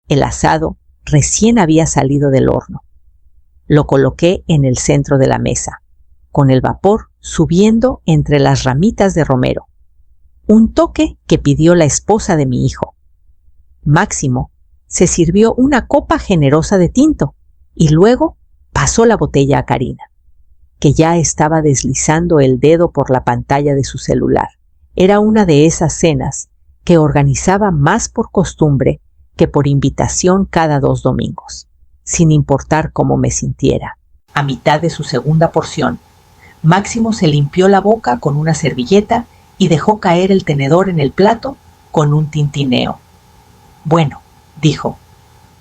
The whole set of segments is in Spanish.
El asado recién había salido del horno. Lo coloqué en el centro de la mesa, con el vapor subiendo entre las ramitas de romero. Un toque que pidió la esposa de mi hijo. Máximo se sirvió una copa generosa de tinto y luego pasó la botella a Karina, que ya estaba deslizando el dedo por la pantalla de su celular. Era una de esas cenas que organizaba más por costumbre que por invitación cada 2 domingos, sin importar cómo me sintiera. A mitad de su segunda porción, Máximo se limpió la boca con una servilleta y dejó caer el tenedor en el plato con un tintineo. «Bueno», dijo,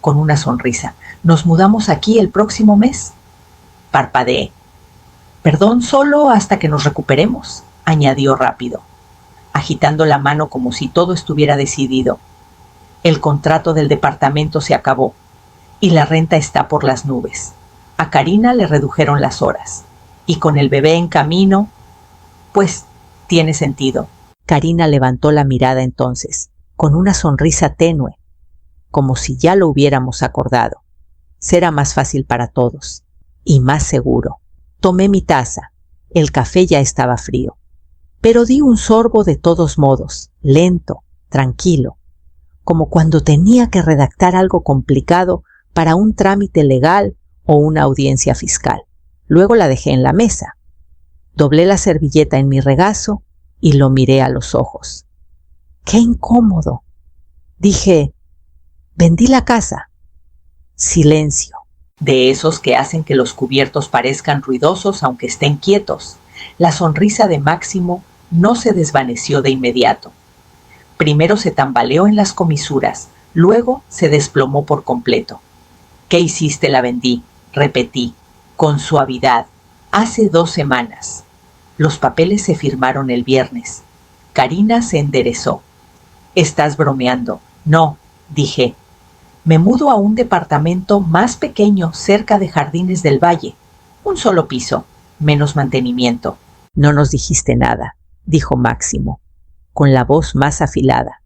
con una sonrisa, «¿nos mudamos aquí el próximo mes?» Parpadeé. «Perdón, solo hasta que nos recuperemos», añadió rápido, agitando la mano como si todo estuviera decidido. «El contrato del departamento se acabó y la renta está por las nubes. A Karina le redujeron las horas y con el bebé en camino, pues tiene sentido». Karina levantó la mirada entonces, con una sonrisa tenue, como si ya lo hubiéramos acordado. Será más fácil para todos y más seguro. Tomé mi taza. El café ya estaba frío, pero di un sorbo de todos modos, lento, tranquilo, como cuando tenía que redactar algo complicado para un trámite legal o una audiencia fiscal. Luego la dejé en la mesa. Doblé la servilleta en mi regazo y lo miré a los ojos. ¡Qué incómodo! Dije, «Vendí la casa». Silencio. De esos que hacen que los cubiertos parezcan ruidosos aunque estén quietos. La sonrisa de Máximo no se desvaneció de inmediato. Primero se tambaleó en las comisuras, luego se desplomó por completo. «¿Qué hiciste? La vendí», repetí, con suavidad. «Hace 2 semanas. Los papeles se firmaron el viernes». Karina se enderezó. «Estás bromeando». «No», dije. «Me mudo a un departamento más pequeño cerca de Jardines del Valle. Un solo piso, menos mantenimiento». «No nos dijiste nada», dijo Máximo, con la voz más afilada.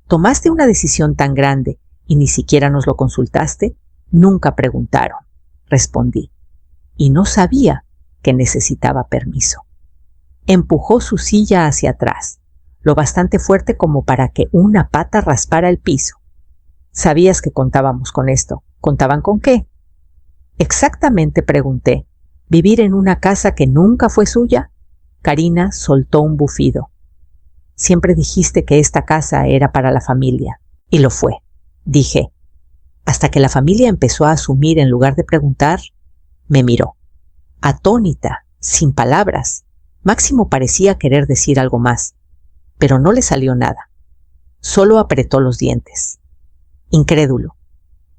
«¿Tomaste una decisión tan grande y ni siquiera nos lo consultaste?» «Nunca preguntaron», respondí, y no sabía que necesitaba permiso. Empujó su silla hacia atrás, lo bastante fuerte como para que una pata raspara el piso. «¿Sabías que contábamos con esto?» «¿Contaban con qué?» «Exactamente», pregunté. «¿Vivir en una casa que nunca fue suya?» Karina soltó un bufido. «Siempre dijiste que esta casa era para la familia, y lo fue», dije. Hasta que la familia empezó a asumir en lugar de preguntar. Me miró, atónita, sin palabras. Máximo parecía querer decir algo más, pero no le salió nada. Solo apretó los dientes. Incrédulo,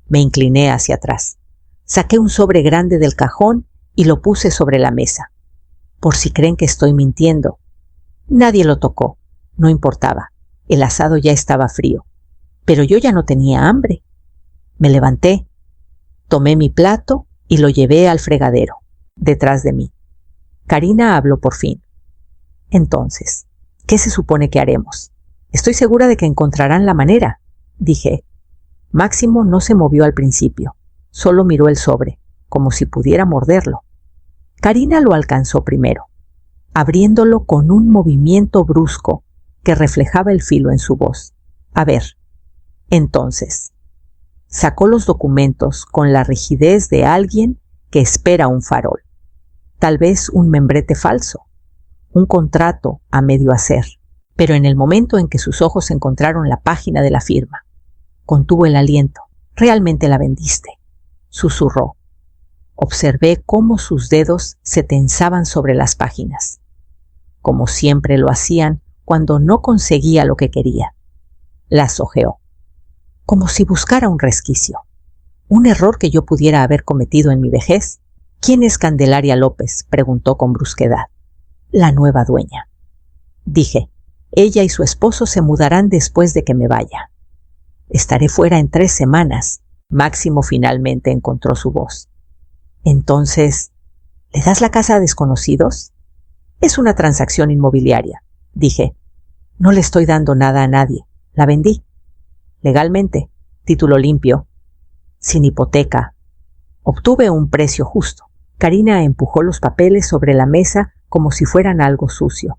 me incliné hacia atrás. Saqué un sobre grande del cajón y lo puse sobre la mesa. Por si creen que estoy mintiendo. Nadie lo tocó, no importaba. El asado ya estaba frío, pero yo ya no tenía hambre. Me levanté, tomé mi plato y lo llevé al fregadero, detrás de mí. Karina habló por fin. «Entonces, ¿qué se supone que haremos?» «Estoy segura de que encontrarán la manera», dije. Máximo no se movió al principio, solo miró el sobre, como si pudiera morderlo. Karina lo alcanzó primero, abriéndolo con un movimiento brusco que reflejaba el filo en su voz. «A ver, entonces». Sacó los documentos con la rigidez de alguien que espera un farol. Tal vez un membrete falso, un contrato a medio hacer. Pero en el momento en que sus ojos encontraron la página de la firma, contuvo el aliento. «Realmente la vendiste», susurró. Observé cómo sus dedos se tensaban sobre las páginas, como siempre lo hacían cuando no conseguía lo que quería. Las hojeó, como si buscara un resquicio. ¿Un error que yo pudiera haber cometido en mi vejez? «¿Quién es Candelaria López?», preguntó con brusquedad. «La nueva dueña», dije. «Ella y su esposo se mudarán después de que me vaya. Estaré fuera en 3 semanas. Máximo finalmente encontró su voz. «Entonces, ¿le das la casa a desconocidos?» «Es una transacción inmobiliaria», dije. «No le estoy dando nada a nadie. La vendí. Legalmente. título limpio, sin hipoteca. Obtuve un precio justo. Karina empujó los papeles sobre la mesa como si fueran algo sucio.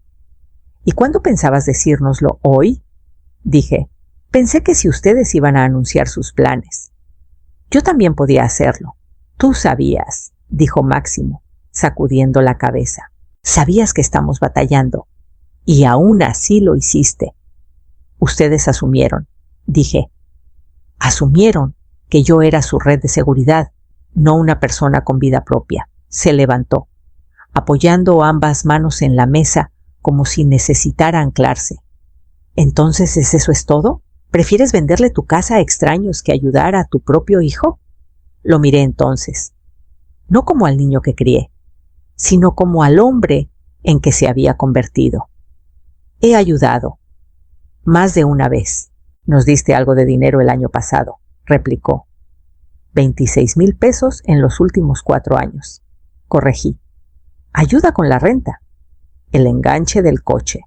¿Y cuándo pensabas decírnoslo? ¿Hoy? Dije. Pensé que si ustedes iban a anunciar sus planes. Yo también podía hacerlo. Tú sabías, dijo Máximo, sacudiendo la cabeza. Sabías que estamos batallando. Y aún así lo hiciste. Ustedes asumieron, dije. Asumieron que yo era su red de seguridad, no una persona con vida propia. Se levantó, apoyando ambas manos en la mesa como si necesitara anclarse. ¿Entonces eso es todo? ¿Prefieres venderle tu casa a extraños que ayudar a tu propio hijo? Lo miré entonces, no como al niño que crié, sino como al hombre en que se había convertido. He ayudado. Más de una vez. Nos diste algo de dinero el año pasado, replicó. 26,000 pesos en los últimos 4 años. Corregí. Ayuda con la renta, el enganche del coche,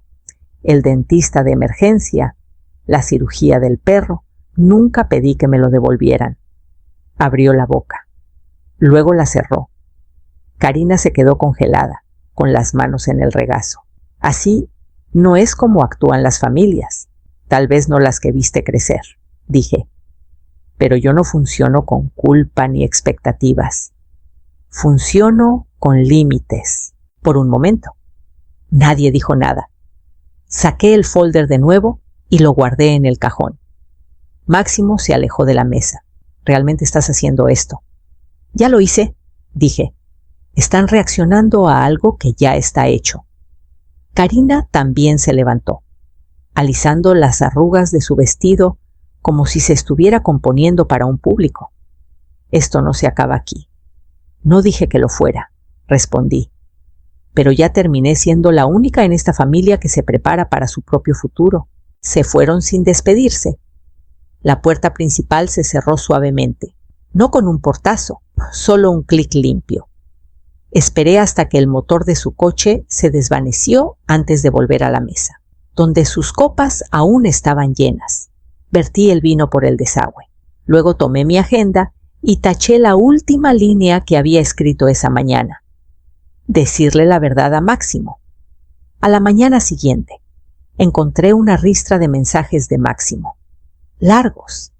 el dentista de emergencia, la cirugía del perro. Nunca pedí que me lo devolvieran. Abrió la boca. Luego la cerró. Karina se quedó congelada, con las manos en el regazo. Así no es como actúan las familias. Tal vez no las que viste crecer, dije. Pero yo no funciono con culpa ni expectativas. Funciono con límites. Por un momento. Nadie dijo nada. Saqué el folder de nuevo y lo guardé en el cajón. Máximo se alejó de la mesa. ¿Realmente estás haciendo esto? Ya lo hice, dije. Están reaccionando a algo que ya está hecho. Karina también se levantó, alisando las arrugas de su vestido como si se estuviera componiendo para un público. Esto no se acaba aquí. No dije que lo fuera, respondí. Pero ya terminé siendo la única en esta familia que se prepara para su propio futuro. Se fueron sin despedirse. La puerta principal se cerró suavemente, no con un portazo, solo un clic limpio. Esperé hasta que el motor de su coche se desvaneció antes de volver a la mesa, donde sus copas aún estaban llenas. Vertí el vino por el desagüe. Luego tomé mi agenda y taché la última línea que había escrito esa mañana. Decirle la verdad a Máximo. A la mañana siguiente, encontré una ristra de mensajes de Máximo. Largos.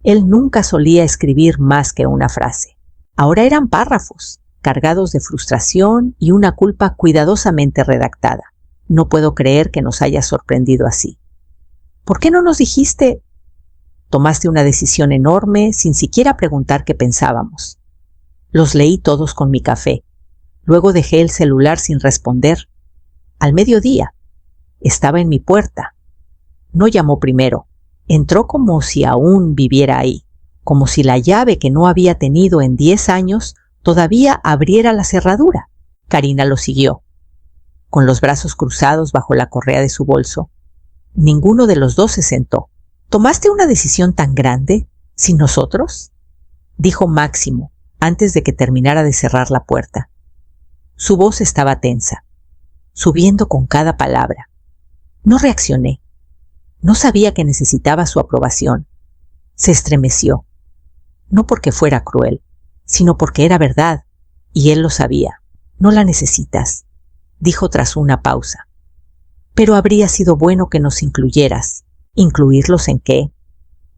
Él nunca solía escribir más que una frase. Ahora eran párrafos, cargados de frustración y una culpa cuidadosamente redactada. No puedo creer que nos haya sorprendido así. ¿Por qué no nos dijiste? Tomaste una decisión enorme sin siquiera preguntar qué pensábamos. Los leí todos con mi café. Luego dejé el celular sin responder. Al mediodía. Estaba en mi puerta. No llamó primero. Entró como si aún viviera ahí, como si la llave que no había tenido en 10 años todavía abriera la cerradura. Karina lo siguió, con los brazos cruzados bajo la correa de su bolso. Ninguno de los dos se sentó. ¿Tomaste una decisión tan grande sin nosotros? Dijo Máximo antes de que terminara de cerrar la puerta. Su voz estaba tensa, subiendo con cada palabra. No reaccioné. No sabía que necesitaba su aprobación. Se estremeció. No porque fuera cruel, sino porque era verdad, y él lo sabía. No la necesitas, dijo tras una pausa. Pero habría sido bueno que nos incluyeras. ¿Incluirlos en qué?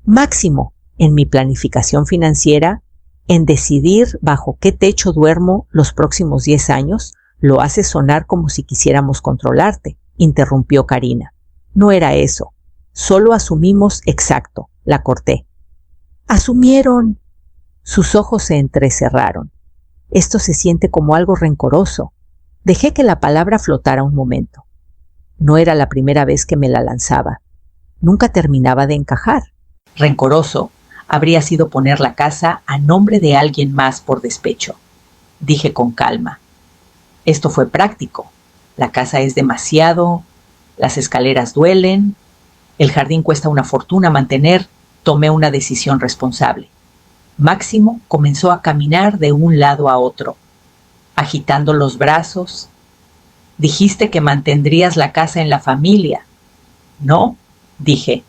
Máximo, en mi planificación financiera, en decidir bajo qué techo duermo los próximos 10 años, lo hace sonar como si quisiéramos controlarte, interrumpió Karina. No era eso. Solo asumimos exacto, la corté. Asumieron. Sus ojos se entrecerraron. Esto se siente como algo rencoroso. Dejé que la palabra flotara un momento. No era la primera vez que me la lanzaba. Nunca terminaba de encajar. Rencoroso habría sido poner la casa a nombre de alguien más por despecho. Dije con calma. Esto fue práctico. La casa es demasiado, las escaleras duelen, el jardín cuesta una fortuna mantener. Tomé una decisión responsable. Máximo comenzó a caminar de un lado a otro, agitando los brazos. Dijiste que mantendrías la casa en la familia. ¿No? Dije.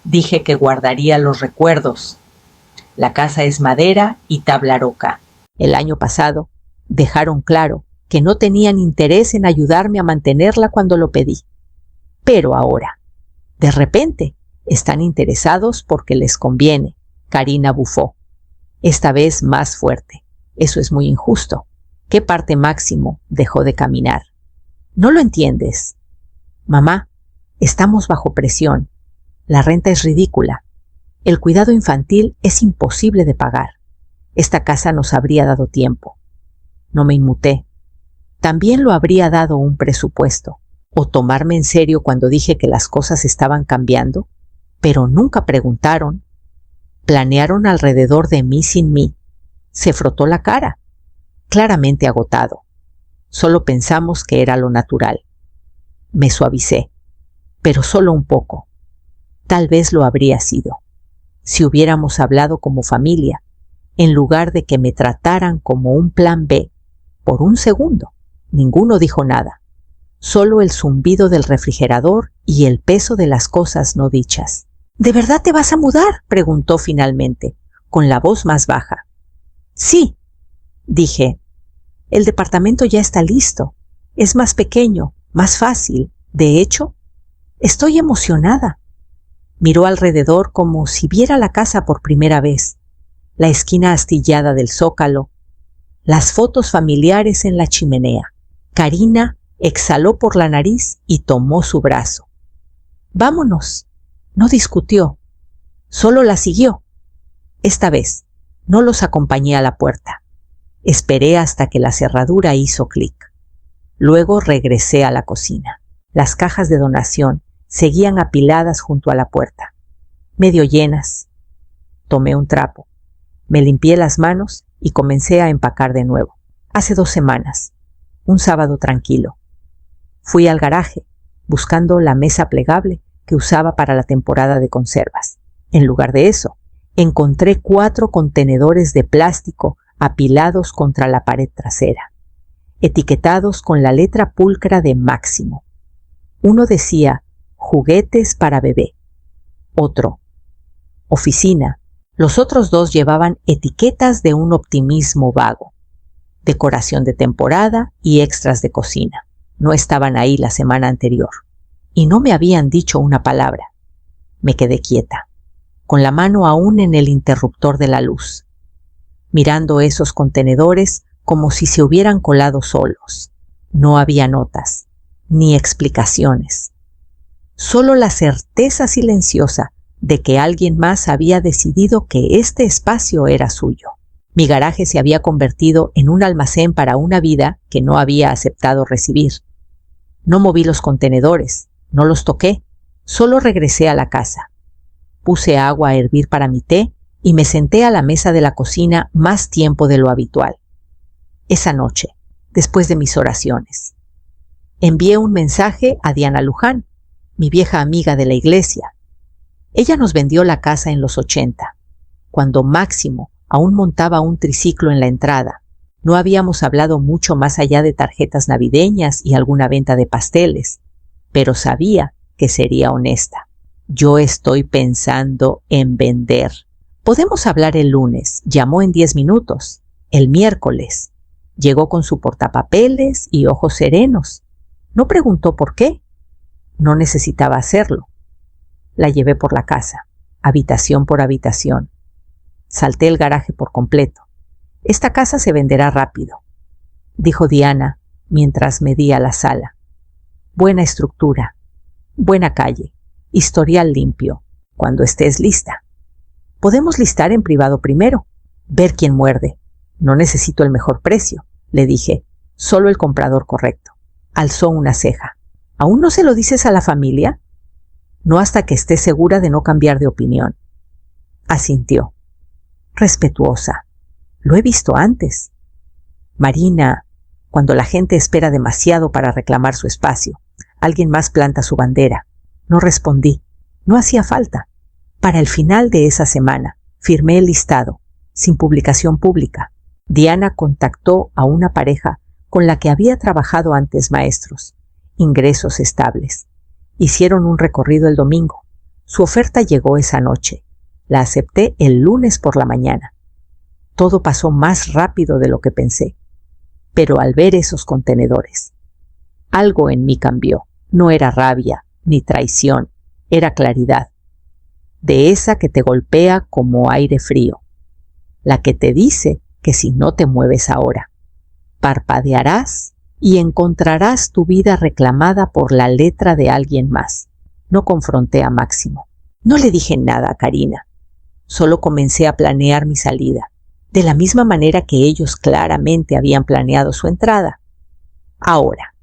Dije que guardaría los recuerdos. La casa es madera y tabla roca. El año pasado dejaron claro que no tenían interés en ayudarme a mantenerla cuando lo pedí. Pero ahora, de repente, están interesados porque les conviene. Karina bufó, esta vez más fuerte. Eso es muy injusto. ¿Qué parte Máximo dejó de caminar? No lo entiendes. Mamá, estamos bajo presión. La renta es ridícula. El cuidado infantil es imposible de pagar. Esta casa nos habría dado tiempo. No me inmuté. También lo habría dado un presupuesto, o tomarme en serio cuando dije que las cosas estaban cambiando, pero nunca preguntaron. Planearon alrededor de mí sin mí. Se frotó la cara, claramente agotado. Solo pensamos que era lo natural. Me suavicé, pero solo un poco. Tal vez lo habría sido, si hubiéramos hablado como familia, en lugar de que me trataran como un plan B. Por un segundo, ninguno dijo nada. Solo el zumbido del refrigerador y el peso de las cosas no dichas. ¿De verdad te vas a mudar?, preguntó finalmente, con la voz más baja. Sí, dije. El departamento ya está listo. Es más pequeño, más fácil. De hecho, estoy emocionada. Miró alrededor como si viera la casa por primera vez. La esquina astillada del zócalo, las fotos familiares en la chimenea. Karina exhaló por la nariz y tomó su brazo. Vámonos. No discutió, solo la siguió. Esta vez no los acompañé a la puerta. Esperé hasta que la cerradura hizo clic. Luego regresé a la cocina. Las cajas de donación seguían apiladas junto a la puerta, medio llenas. Tomé un trapo, me limpié las manos y comencé a empacar de nuevo. Hace 2 semanas, un sábado tranquilo. Fui al garaje, buscando la mesa plegable que usaba para la temporada de conservas. En lugar de eso, encontré 4 contenedores de plástico apilados contra la pared trasera, etiquetados con la letra pulcra de Máximo. Uno decía, juguetes para bebé. Otro, oficina. Los otros 2 llevaban etiquetas de un optimismo vago. Decoración de temporada y extras de cocina. No estaban ahí la semana anterior. Y no me habían dicho una palabra. Me quedé quieta, con la mano aún en el interruptor de la luz, mirando esos contenedores como si se hubieran colado solos. No había notas, ni explicaciones. Solo la certeza silenciosa de que alguien más había decidido que este espacio era suyo. Mi garaje se había convertido en un almacén para una vida que no había aceptado recibir. No moví los contenedores. No los toqué, solo regresé a la casa. Puse agua a hervir para mi té y me senté a la mesa de la cocina más tiempo de lo habitual. Esa noche, después de mis oraciones, envié un mensaje a Diana Luján, mi vieja amiga de la iglesia. Ella nos vendió la casa en los 80, cuando Máximo aún montaba un triciclo en la entrada. No habíamos hablado mucho más allá de tarjetas navideñas y alguna venta de pasteles. Pero sabía que sería honesta. Yo estoy pensando en vender. Podemos hablar el lunes. Llamó en 10 minutos. El miércoles. Llegó con su portapapeles y ojos serenos. No preguntó por qué. No necesitaba hacerlo. La llevé por la casa, habitación por habitación. Salté el garaje por completo. Esta casa se venderá rápido, dijo Diana mientras medía la sala. Buena estructura, buena calle, historial limpio. Cuando estés lista. Podemos listar en privado primero, ver quién muerde. No necesito el mejor precio, le dije, solo el comprador correcto. Alzó una ceja. ¿Aún no se lo dices a la familia? No hasta que esté segura de no cambiar de opinión. Asintió. Respetuosa. Lo he visto antes. Marina, cuando la gente espera demasiado para reclamar su espacio, alguien más planta su bandera. No respondí. No hacía falta. Para el final de esa semana, firmé el listado, sin publicación pública. Diana contactó a una pareja con la que había trabajado antes maestros. Ingresos estables. Hicieron un recorrido el domingo. Su oferta llegó esa noche. La acepté el lunes por la mañana. Todo pasó más rápido de lo que pensé. Pero al ver esos contenedores, algo en mí cambió. No era rabia ni traición, era claridad. De esa que te golpea como aire frío. La que te dice que si no te mueves ahora, parpadearás y encontrarás tu vida reclamada por la letra de alguien más. No confronté a Máximo. No le dije nada a Karina. Solo comencé a planear mi salida, de la misma manera que ellos claramente habían planeado su entrada. Ahora,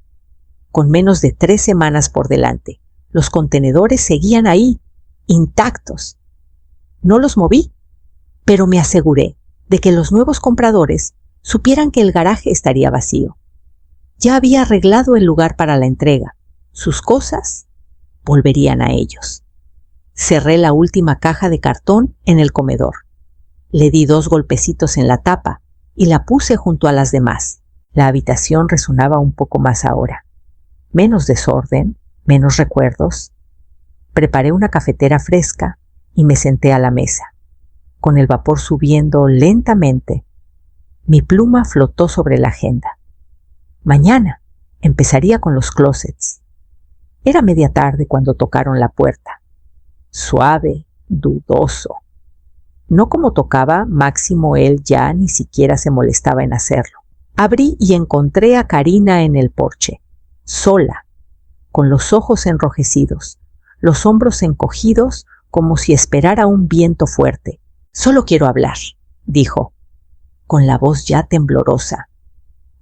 con menos de 3 semanas por delante, los contenedores seguían ahí, intactos. No los moví, pero me aseguré de que los nuevos compradores supieran que el garaje estaría vacío. Ya había arreglado el lugar para la entrega. Sus cosas volverían a ellos. Cerré la última caja de cartón en el comedor. Le di 2 golpecitos en la tapa y la puse junto a las demás. La habitación resonaba un poco más ahora. Menos desorden, menos recuerdos. Preparé una cafetera fresca y me senté a la mesa. Con el vapor subiendo lentamente, mi pluma flotó sobre la agenda. Mañana empezaría con los closets. Era media tarde cuando tocaron la puerta. Suave, dudoso. No como tocaba Máximo, él ya ni siquiera se molestaba en hacerlo. Abrí y encontré a Karina en el porche, sola, con los ojos enrojecidos, los hombros encogidos como si esperara un viento fuerte. «Solo quiero hablar», dijo, con la voz ya temblorosa.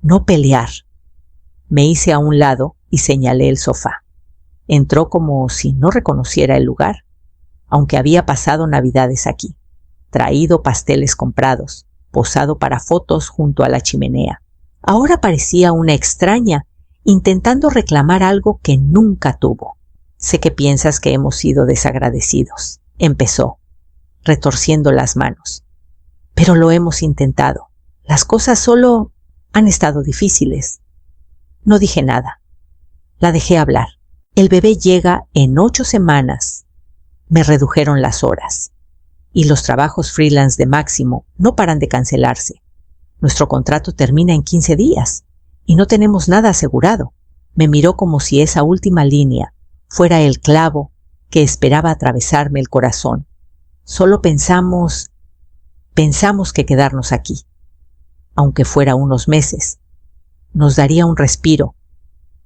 «No pelear». Me hice a un lado y señalé el sofá. Entró como si no reconociera el lugar, aunque había pasado Navidades aquí, traído pasteles comprados, posado para fotos junto a la chimenea. Ahora parecía una extraña, intentando reclamar algo que nunca tuvo. «Sé que piensas que hemos sido desagradecidos», empezó, retorciendo las manos. «Pero lo hemos intentado. Las cosas solo han estado difíciles». No dije nada. La dejé hablar. «El bebé llega en 8 semanas. Me redujeron las horas. Y los trabajos freelance de Máximo no paran de cancelarse. Nuestro contrato termina en 15 días y no tenemos nada asegurado». Me miró como si esa última línea fuera el clavo que esperaba atravesarme el corazón. Solo pensamos que quedarnos aquí, aunque fuera unos meses, nos daría un respiro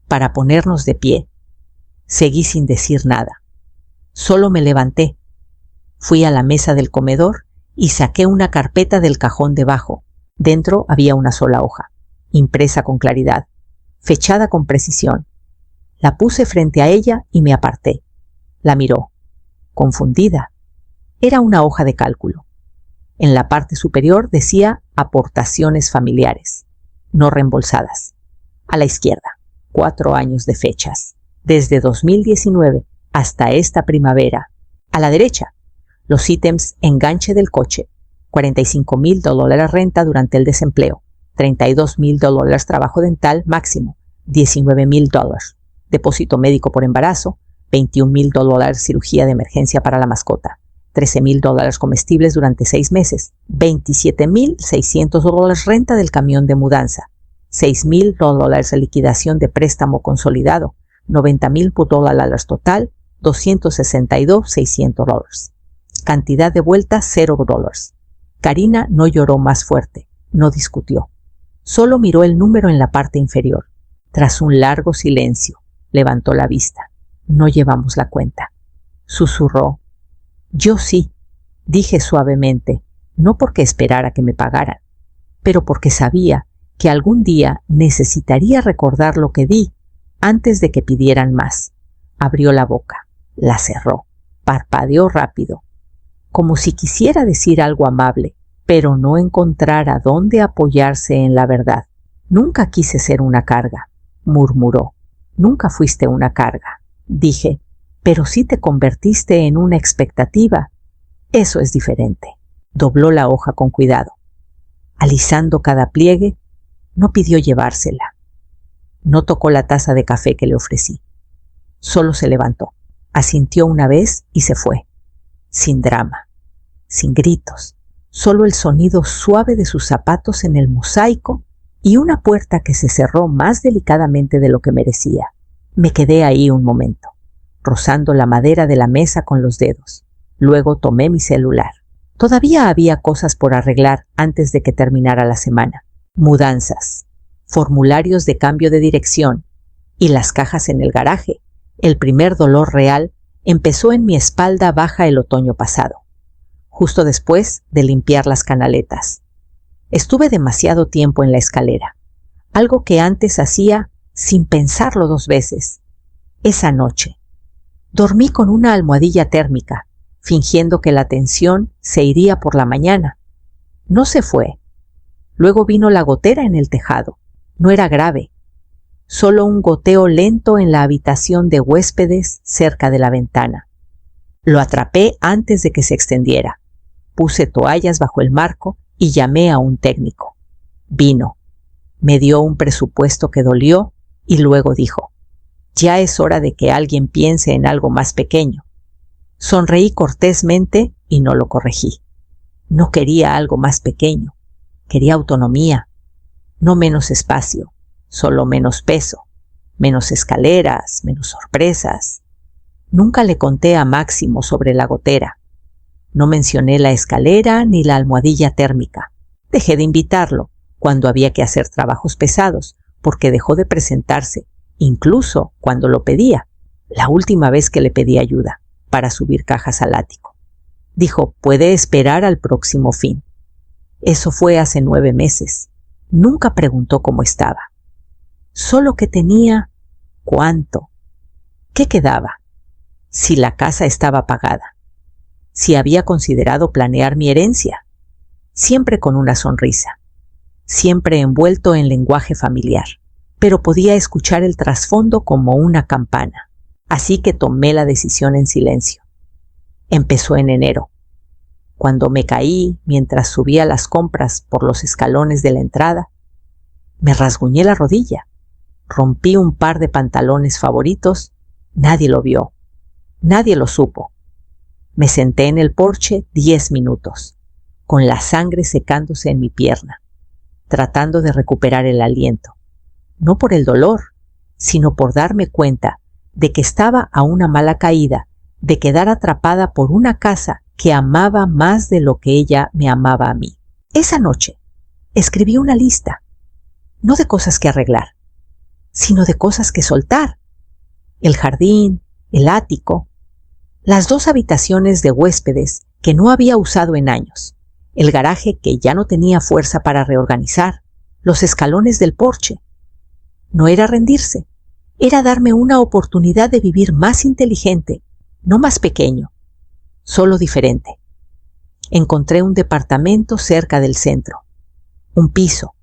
para ponernos de pie. Seguí sin decir nada. Solo me levanté, fui a la mesa del comedor y saqué una carpeta del cajón debajo. Dentro había una sola hoja, impresa con claridad, fechada con precisión. La puse frente a ella y me aparté. La miró, confundida. Era una hoja de cálculo. En la parte superior decía aportaciones familiares, no reembolsadas. A la izquierda, 4 años de fechas, desde 2019 hasta esta primavera. A la derecha, los ítems enganche del coche, $45,000 renta durante el desempleo, $32,000 trabajo dental Máximo, $19,000 depósito médico por embarazo, $21,000 cirugía de emergencia para la mascota, $13,000 comestibles durante 6 meses, $27,600 renta del camión de mudanza, $6,000 liquidación de préstamo consolidado, $90,000 total, $262,600. Cantidad de vuelta $0. Karina no lloró más fuerte, no discutió. Solo miró el número en la parte inferior. Tras un largo silencio, levantó la vista. «No llevamos la cuenta», susurró. «Yo sí», dije suavemente, no porque esperara que me pagaran, pero porque sabía que algún día necesitaría recordar lo que di antes de que pidieran más. Abrió la boca, la cerró, parpadeó rápido, como si quisiera decir algo amable, pero no encontrara dónde apoyarse en la verdad. «Nunca quise ser una carga», murmuró. «Nunca fuiste una carga», dije, «pero sí te convertiste en una expectativa. Eso es diferente». Dobló la hoja con cuidado. Alisando cada pliegue, no pidió llevársela. No tocó la taza de café que le ofrecí. Solo se levantó. Asintió una vez y se fue, sin drama, sin gritos, solo el sonido suave de sus zapatos en el mosaico y una puerta que se cerró más delicadamente de lo que merecía. Me quedé ahí un momento, rozando la madera de la mesa con los dedos. Luego tomé mi celular. Todavía había cosas por arreglar antes de que terminara la semana. Mudanzas, formularios de cambio de dirección y las cajas en el garaje. El primer dolor real empezó en mi espalda baja el otoño pasado, justo después de limpiar las canaletas. Estuve demasiado tiempo en la escalera, algo que antes hacía sin pensarlo 2 veces. Esa noche, dormí con una almohadilla térmica, fingiendo que la tensión se iría por la mañana. No se fue. Luego vino la gotera en el tejado. No era grave, solo un goteo lento en la habitación de huéspedes cerca de la ventana. Lo atrapé antes de que se extendiera. Puse toallas bajo el marco y llamé a un técnico. Vino, me dio un presupuesto que dolió y luego dijo: ya es hora de que alguien piense en algo más pequeño. Sonreí cortésmente y no lo corregí. No quería algo más pequeño, quería autonomía, no menos espacio, solo menos peso, menos escaleras, menos sorpresas. Nunca le conté a Máximo sobre la gotera. No mencioné la escalera ni la almohadilla térmica. Dejé de invitarlo cuando había que hacer trabajos pesados, porque dejó de presentarse, incluso cuando lo pedía. La última vez que le pedí ayuda para subir cajas al ático. Dijo: puede esperar al próximo fin. Eso fue hace 9 meses. Nunca preguntó cómo estaba. Solo que tenía cuánto. ¿Qué quedaba? Si la casa estaba pagada. Si había considerado planear mi herencia. Siempre con una sonrisa. Siempre envuelto en lenguaje familiar. Pero podía escuchar el trasfondo como una campana. Así que tomé la decisión en silencio. Empezó en enero. Cuando me caí mientras subía las compras por los escalones de la entrada, me rasguñé la rodilla. Rompí un par de pantalones favoritos. Nadie lo vio. Nadie lo supo. Me senté en el porche 10 minutos, con la sangre secándose en mi pierna, tratando de recuperar el aliento. No por el dolor, sino por darme cuenta de que estaba a una mala caída de quedar atrapada por una casa que amaba más de lo que ella me amaba a mí. Esa noche escribí una lista, no de cosas que arreglar, sino de cosas que soltar. El jardín, el ático, las 2 habitaciones de huéspedes que no había usado en años, el garaje que ya no tenía fuerza para reorganizar, los escalones del porche. No era rendirse, era darme una oportunidad de vivir más inteligente, no más pequeño, solo diferente. Encontré un departamento cerca del centro, un piso,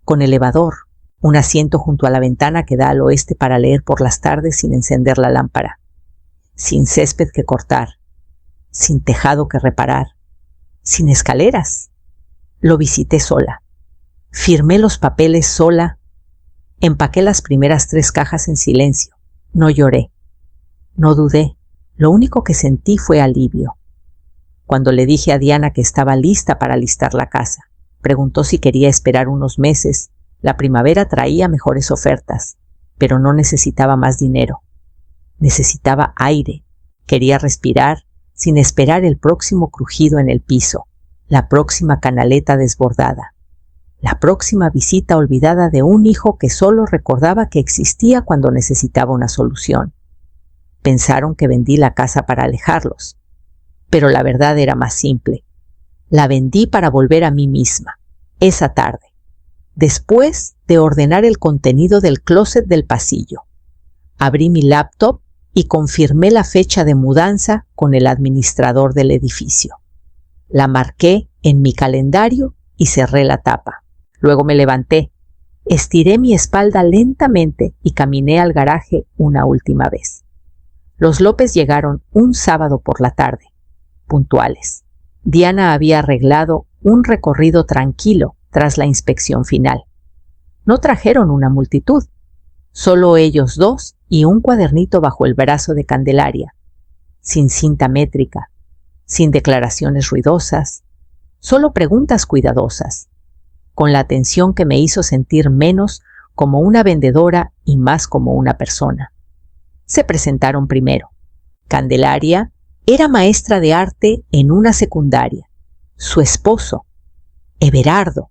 con elevador, un asiento junto a la ventana que da al oeste para leer por las tardes sin encender la lámpara, sin césped que cortar, sin tejado que reparar, sin escaleras. Lo visité sola, firmé los papeles sola, empaqué las primeras 3 cajas en silencio. No lloré, no dudé, lo único que sentí fue alivio. Cuando le dije a Diana que estaba lista para listar la casa, preguntó si quería esperar unos meses. La primavera traía mejores ofertas, pero no necesitaba más dinero. Necesitaba aire. Quería respirar sin esperar el próximo crujido en el piso, la próxima canaleta desbordada, la próxima visita olvidada de un hijo que solo recordaba que existía cuando necesitaba una solución. Pensaron que vendí la casa para alejarlos, pero la verdad era más simple. La vendí para volver a mí misma, esa tarde, después de ordenar el contenido del closet del pasillo. Abrí mi laptop y confirmé la fecha de mudanza con el administrador del edificio. La marqué en mi calendario y cerré la tapa. Luego me levanté, estiré mi espalda lentamente y caminé al garaje una última vez. Los López llegaron un sábado por la tarde, puntuales. Diana había arreglado un recorrido tranquilo tras la inspección final. No trajeron una multitud, solo ellos 2 y un cuadernito bajo el brazo de Candelaria, sin cinta métrica, sin declaraciones ruidosas, solo preguntas cuidadosas, con la atención que me hizo sentir menos como una vendedora y más como una persona. Se presentaron primero. Candelaria era maestra de arte en una secundaria. Su esposo, Everardo,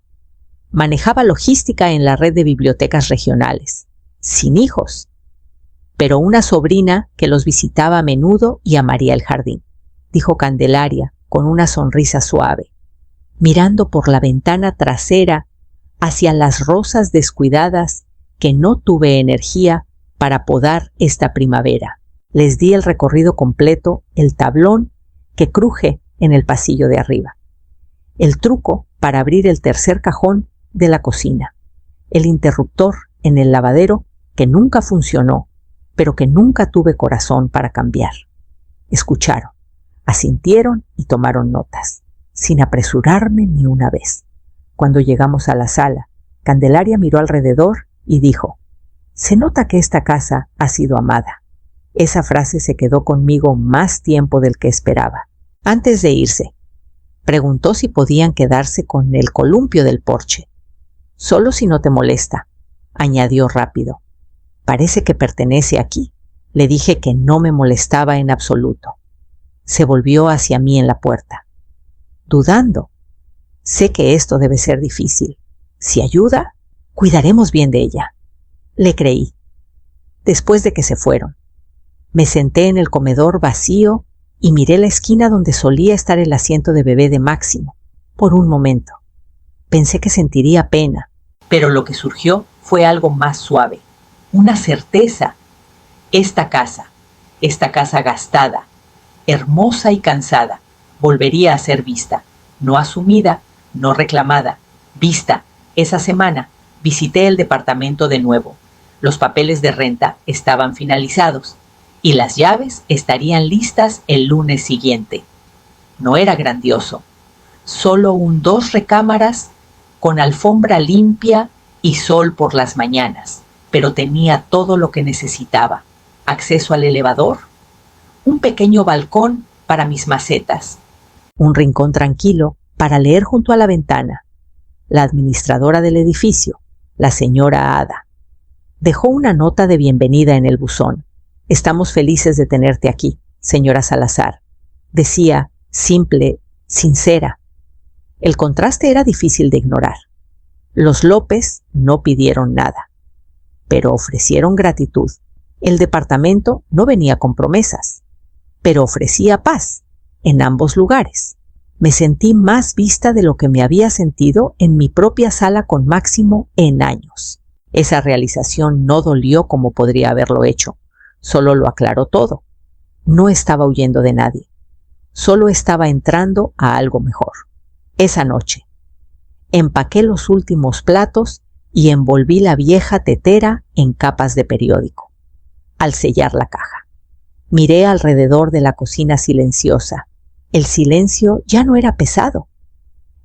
manejaba logística en la red de bibliotecas regionales, sin hijos, pero una sobrina que los visitaba a menudo y amaría el jardín, dijo Candelaria con una sonrisa suave, mirando por la ventana trasera hacia las rosas descuidadas que no tuve energía para podar esta primavera. Les di el recorrido completo, el tablón que cruje en el pasillo de arriba, el truco para abrir el tercer cajón de la cocina, el interruptor en el lavadero que nunca funcionó, pero que nunca tuve corazón para cambiar. Escucharon, asintieron y tomaron notas, sin apresurarme ni una vez. Cuando llegamos a la sala, Candelaria miró alrededor y dijo: «Se nota que esta casa ha sido amada». Esa frase se quedó conmigo más tiempo del que esperaba. Antes de irse, preguntó si podían quedarse con el columpio del porche. «Solo si no te molesta», añadió rápido. «Parece que pertenece aquí». Le dije que no me molestaba en absoluto. Se volvió hacia mí en la puerta, dudando. «Sé que esto debe ser difícil. Si ayuda, cuidaremos bien de ella». Le creí. Después de que se fueron, me senté en el comedor vacío y miré la esquina donde solía estar el asiento de bebé de Máximo. Por un momento, pensé que sentiría pena, pero lo que surgió fue algo más suave, una certeza. Esta casa gastada, hermosa y cansada, volvería a ser vista, no asumida, no reclamada, vista. Esa semana visité el departamento de nuevo. Los papeles de renta estaban finalizados y las llaves estarían listas el lunes siguiente. No era grandioso, solo 2 recámaras con alfombra limpia y sol por las mañanas, pero tenía todo lo que necesitaba: acceso al elevador, un pequeño balcón para mis macetas, un rincón tranquilo para leer junto a la ventana. La administradora del edificio, la señora Ada, dejó una nota de bienvenida en el buzón. «Estamos felices de tenerte aquí, señora Salazar», decía, simple, sincera. El contraste era difícil de ignorar. Los López no pidieron nada, pero ofrecieron gratitud. El departamento no venía con promesas, pero ofrecía paz en ambos lugares. Me sentí más vista de lo que me había sentido en mi propia sala con Máximo en años. Esa realización no dolió como podría haberlo hecho, solo lo aclaró todo. No estaba huyendo de nadie, solo estaba entrando a algo mejor. Esa noche, empaqué los últimos platos y envolví la vieja tetera en capas de periódico. Al sellar la caja, miré alrededor de la cocina silenciosa. El silencio ya no era pesado,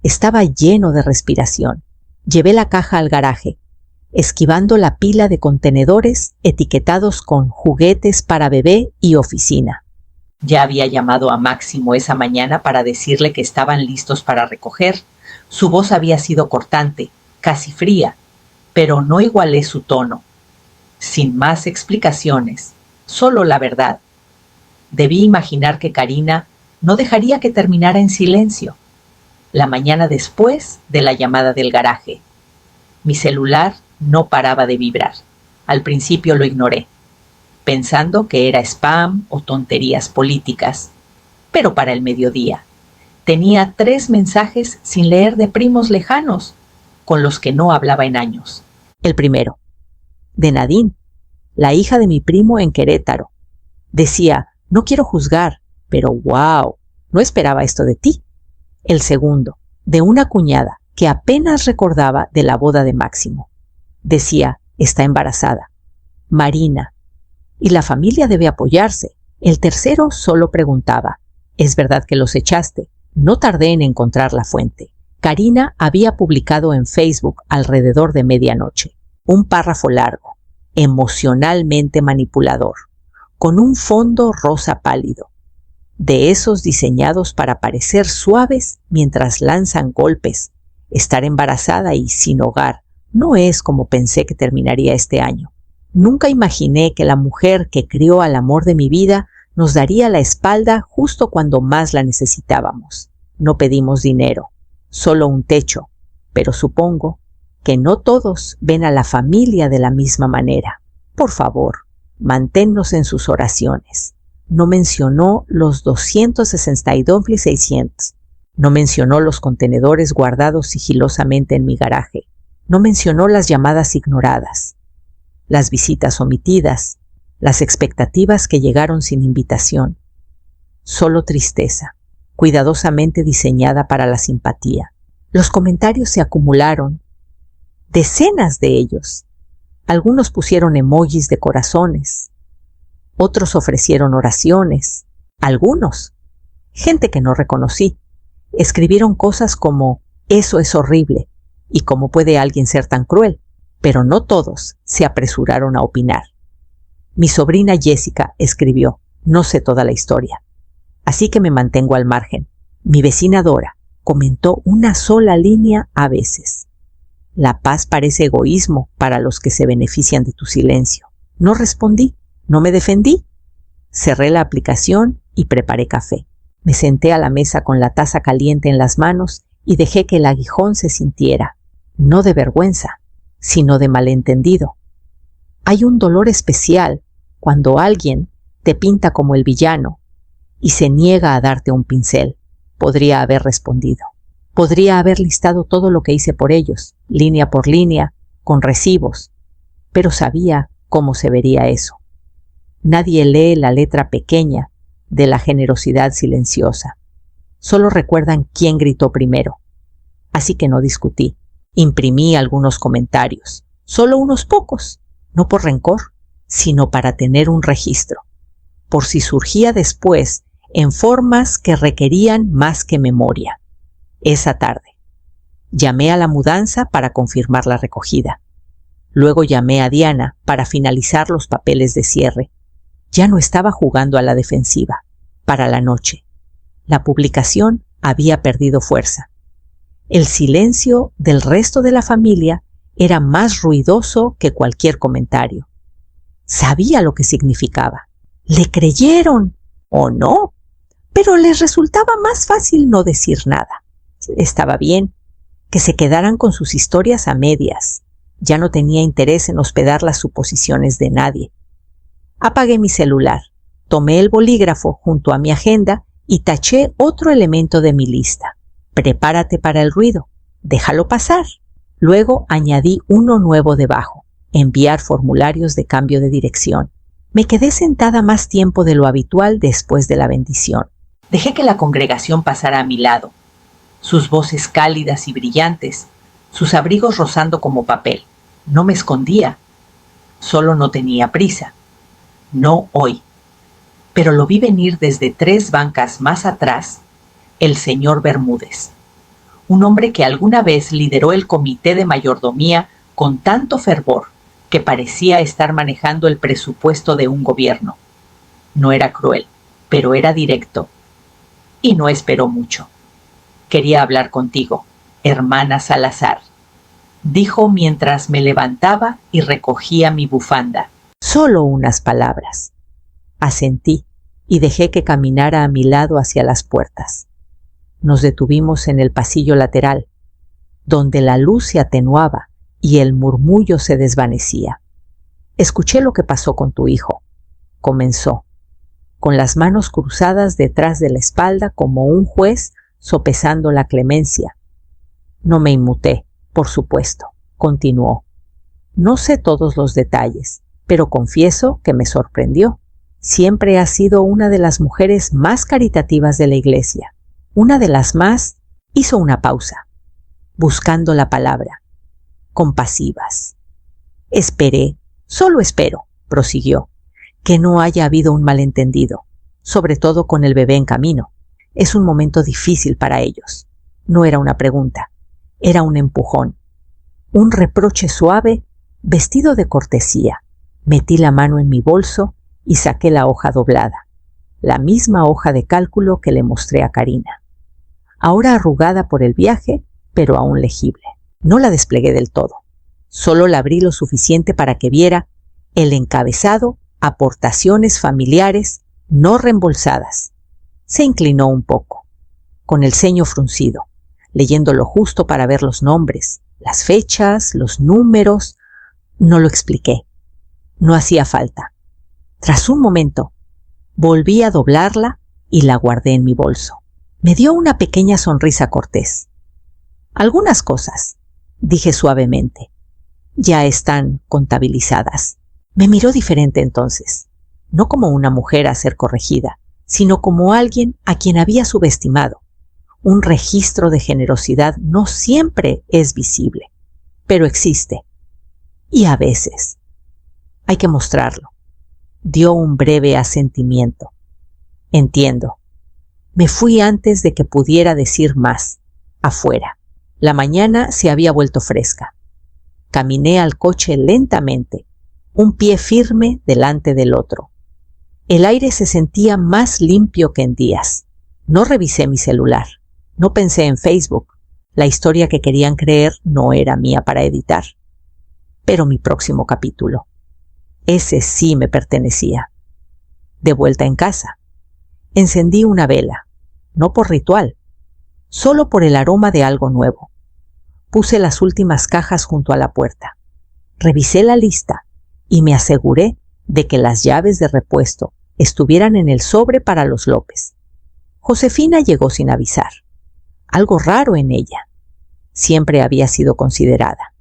estaba lleno de respiración. Llevé la caja al garaje, esquivando la pila de contenedores etiquetados con juguetes para bebé y oficina. Ya había llamado a Máximo esa mañana para decirle que estaban listos para recoger. Su voz había sido cortante, casi fría, pero no igualé su tono. Sin más explicaciones, solo la verdad. Debí imaginar que Karina no dejaría que terminara en silencio. La mañana después de la llamada del garaje, mi celular no paraba de vibrar. Al principio lo ignoré, pensando que era spam o tonterías políticas. Pero para el mediodía, tenía 3 mensajes sin leer de primos lejanos, con los que no hablaba en años. El primero, de Nadine, la hija de mi primo en Querétaro. Decía: «No quiero juzgar, pero wow, no esperaba esto de ti». El segundo, de una cuñada que apenas recordaba de la boda de Máximo. Decía: «Está embarazada, Marina, y la familia debe apoyarse». El tercero solo preguntaba: «¿Es verdad que los echaste?». No tardé en encontrar la fuente. Karina había publicado en Facebook alrededor de medianoche un párrafo largo, emocionalmente manipulador, con un fondo rosa pálido. de esos diseñados para parecer suaves mientras lanzan golpes. Estar embarazada y sin hogar no es como pensé que terminaría este año. Nunca imaginé que la mujer que crió al amor de mi vida nos daría la espalda justo cuando más la necesitábamos. No pedimos dinero, solo un techo, pero supongo que no todos ven a la familia de la misma manera. Por favor, manténnos en sus oraciones. No mencionó los 262.600. No mencionó los contenedores guardados sigilosamente en mi garaje. No mencionó las llamadas ignoradas, las visitas omitidas, las expectativas que llegaron sin invitación. Solo tristeza, cuidadosamente diseñada para la simpatía. Los comentarios se acumularon, decenas de ellos. Algunos pusieron emojis de corazones, otros ofrecieron oraciones, algunos, gente que no reconocí, escribieron cosas como «eso es horrible» y «¿cómo puede alguien ser tan cruel?», pero no todos se apresuraron a opinar. Mi sobrina Jessica escribió «no sé toda la historia», así que me mantengo al margen. Mi vecina Dora comentó una sola línea a veces. «La paz parece egoísmo para los que se benefician de tu silencio». No respondí, no me defendí. Cerré la aplicación y preparé café. Me senté a la mesa con la taza caliente en las manos y dejé que el aguijón se sintiera, no de vergüenza, sino de malentendido. Hay un dolor especial cuando alguien te pinta como el villano y se niega a darte un pincel. Podría haber respondido. Podría haber listado todo lo que hice por ellos, línea por línea, con recibos, pero sabía cómo se vería eso. Nadie lee la letra pequeña de la generosidad silenciosa. Solo recuerdan quién gritó primero. Así que no discutí. Imprimí algunos comentarios, solo unos pocos, no por rencor, sino para tener un registro, por si surgía después en formas que requerían más que memoria. Esa tarde, llamé a la mudanza para confirmar la recogida. Luego llamé a Diana para finalizar los papeles de cierre. Ya no estaba jugando a la defensiva. Para la noche, la publicación había perdido fuerza. El silencio del resto de la familia era más ruidoso que cualquier comentario. Sabía lo que significaba. Le creyeron, o no, pero les resultaba más fácil no decir nada. Estaba bien, que se quedaran con sus historias a medias. Ya no tenía interés en hospedar las suposiciones de nadie. Apagué mi celular, tomé el bolígrafo junto a mi agenda y taché otro elemento de mi lista. Prepárate para el ruido, déjalo pasar. Luego añadí uno nuevo debajo, enviar formularios de cambio de dirección. Me quedé sentada más tiempo de lo habitual después de la bendición. Dejé que la congregación pasara a mi lado, sus voces cálidas y brillantes, sus abrigos rozando como papel. No me escondía, solo no tenía prisa. No hoy. Pero lo vi venir desde 3 bancas más atrás, el señor Bermúdez, un hombre que alguna vez lideró el comité de mayordomía con tanto fervor que parecía estar manejando el presupuesto de un gobierno. No era cruel, pero era directo, y no esperó mucho. «Quería hablar contigo, hermana Salazar», dijo mientras me levantaba y recogía mi bufanda. Solo unas palabras. Asentí y dejé que caminara a mi lado hacia las puertas. Nos detuvimos en el pasillo lateral, donde la luz se atenuaba y el murmullo se desvanecía. «Escuché lo que pasó con tu hijo», comenzó, con las manos cruzadas detrás de la espalda como un juez sopesando la clemencia. No me inmuté, por supuesto, continuó. No sé todos los detalles, pero confieso que me sorprendió. Siempre has sido una de las mujeres más caritativas de la iglesia. Una de las más, hizo una pausa, buscando la palabra, compasivas. Esperé, solo espero, prosiguió, que no haya habido un malentendido, sobre todo con el bebé en camino. Es un momento difícil para ellos. No era una pregunta, era un empujón, un reproche suave, vestido de cortesía. Metí la mano en mi bolso y saqué la hoja doblada. la misma hoja de cálculo que le mostré a Karina. Ahora arrugada por el viaje, pero aún legible. No la desplegué del todo. Solo la abrí lo suficiente para que viera el encabezado «Aportaciones familiares no reembolsadas». Se inclinó un poco, con el ceño fruncido, leyendo lo justo para ver los nombres, las fechas, los números. No lo expliqué. No hacía falta. Tras un momento, volví a doblarla y la guardé en mi bolso. Me dio una pequeña sonrisa cortés. «Algunas cosas», dije suavemente, «ya están contabilizadas». Me miró diferente entonces, no como una mujer a ser corregida, sino como alguien a quien había subestimado. Un registro de generosidad no siempre es visible, pero existe. Y a veces hay que mostrarlo. Dio un breve asentimiento. «Entiendo». Me fui antes de que pudiera decir más, afuera. La mañana se había vuelto fresca. Caminé al coche lentamente, un pie firme delante del otro. El aire se sentía más limpio que en días. No revisé mi celular. No pensé en Facebook. La historia que querían creer no era mía para editar. Pero mi próximo capítulo. Ese sí me pertenecía. De vuelta en casa. Encendí una vela. No por ritual. Solo por el aroma de algo nuevo. Puse las últimas cajas junto a la puerta. Revisé la lista y me aseguré de que las llaves de repuesto estuvieran en el sobre para los López. Josefina llegó sin avisar. Algo raro en ella. Siempre había sido considerada.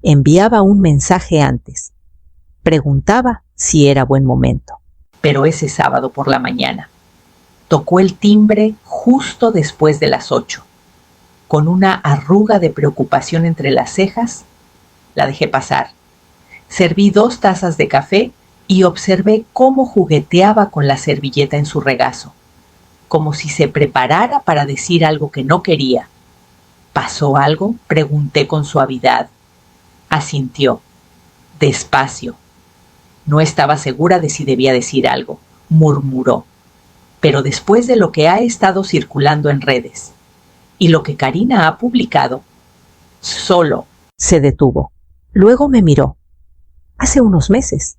Enviaba un mensaje antes. Preguntaba si era buen momento. Pero ese sábado por la mañana tocó el timbre justo después de las 8. Con una arruga de preocupación entre las cejas, la dejé pasar. Serví 2 tazas de café y observé cómo jugueteaba con la servilleta en su regazo, como si se preparara para decir algo que no quería. ¿Pasó algo?, pregunté con suavidad. Asintió, despacio. No estaba segura de si debía decir algo. Murmuró. Pero después de lo que ha estado circulando en redes y lo que Karina ha publicado, solo se detuvo. Luego me miró. Hace unos meses.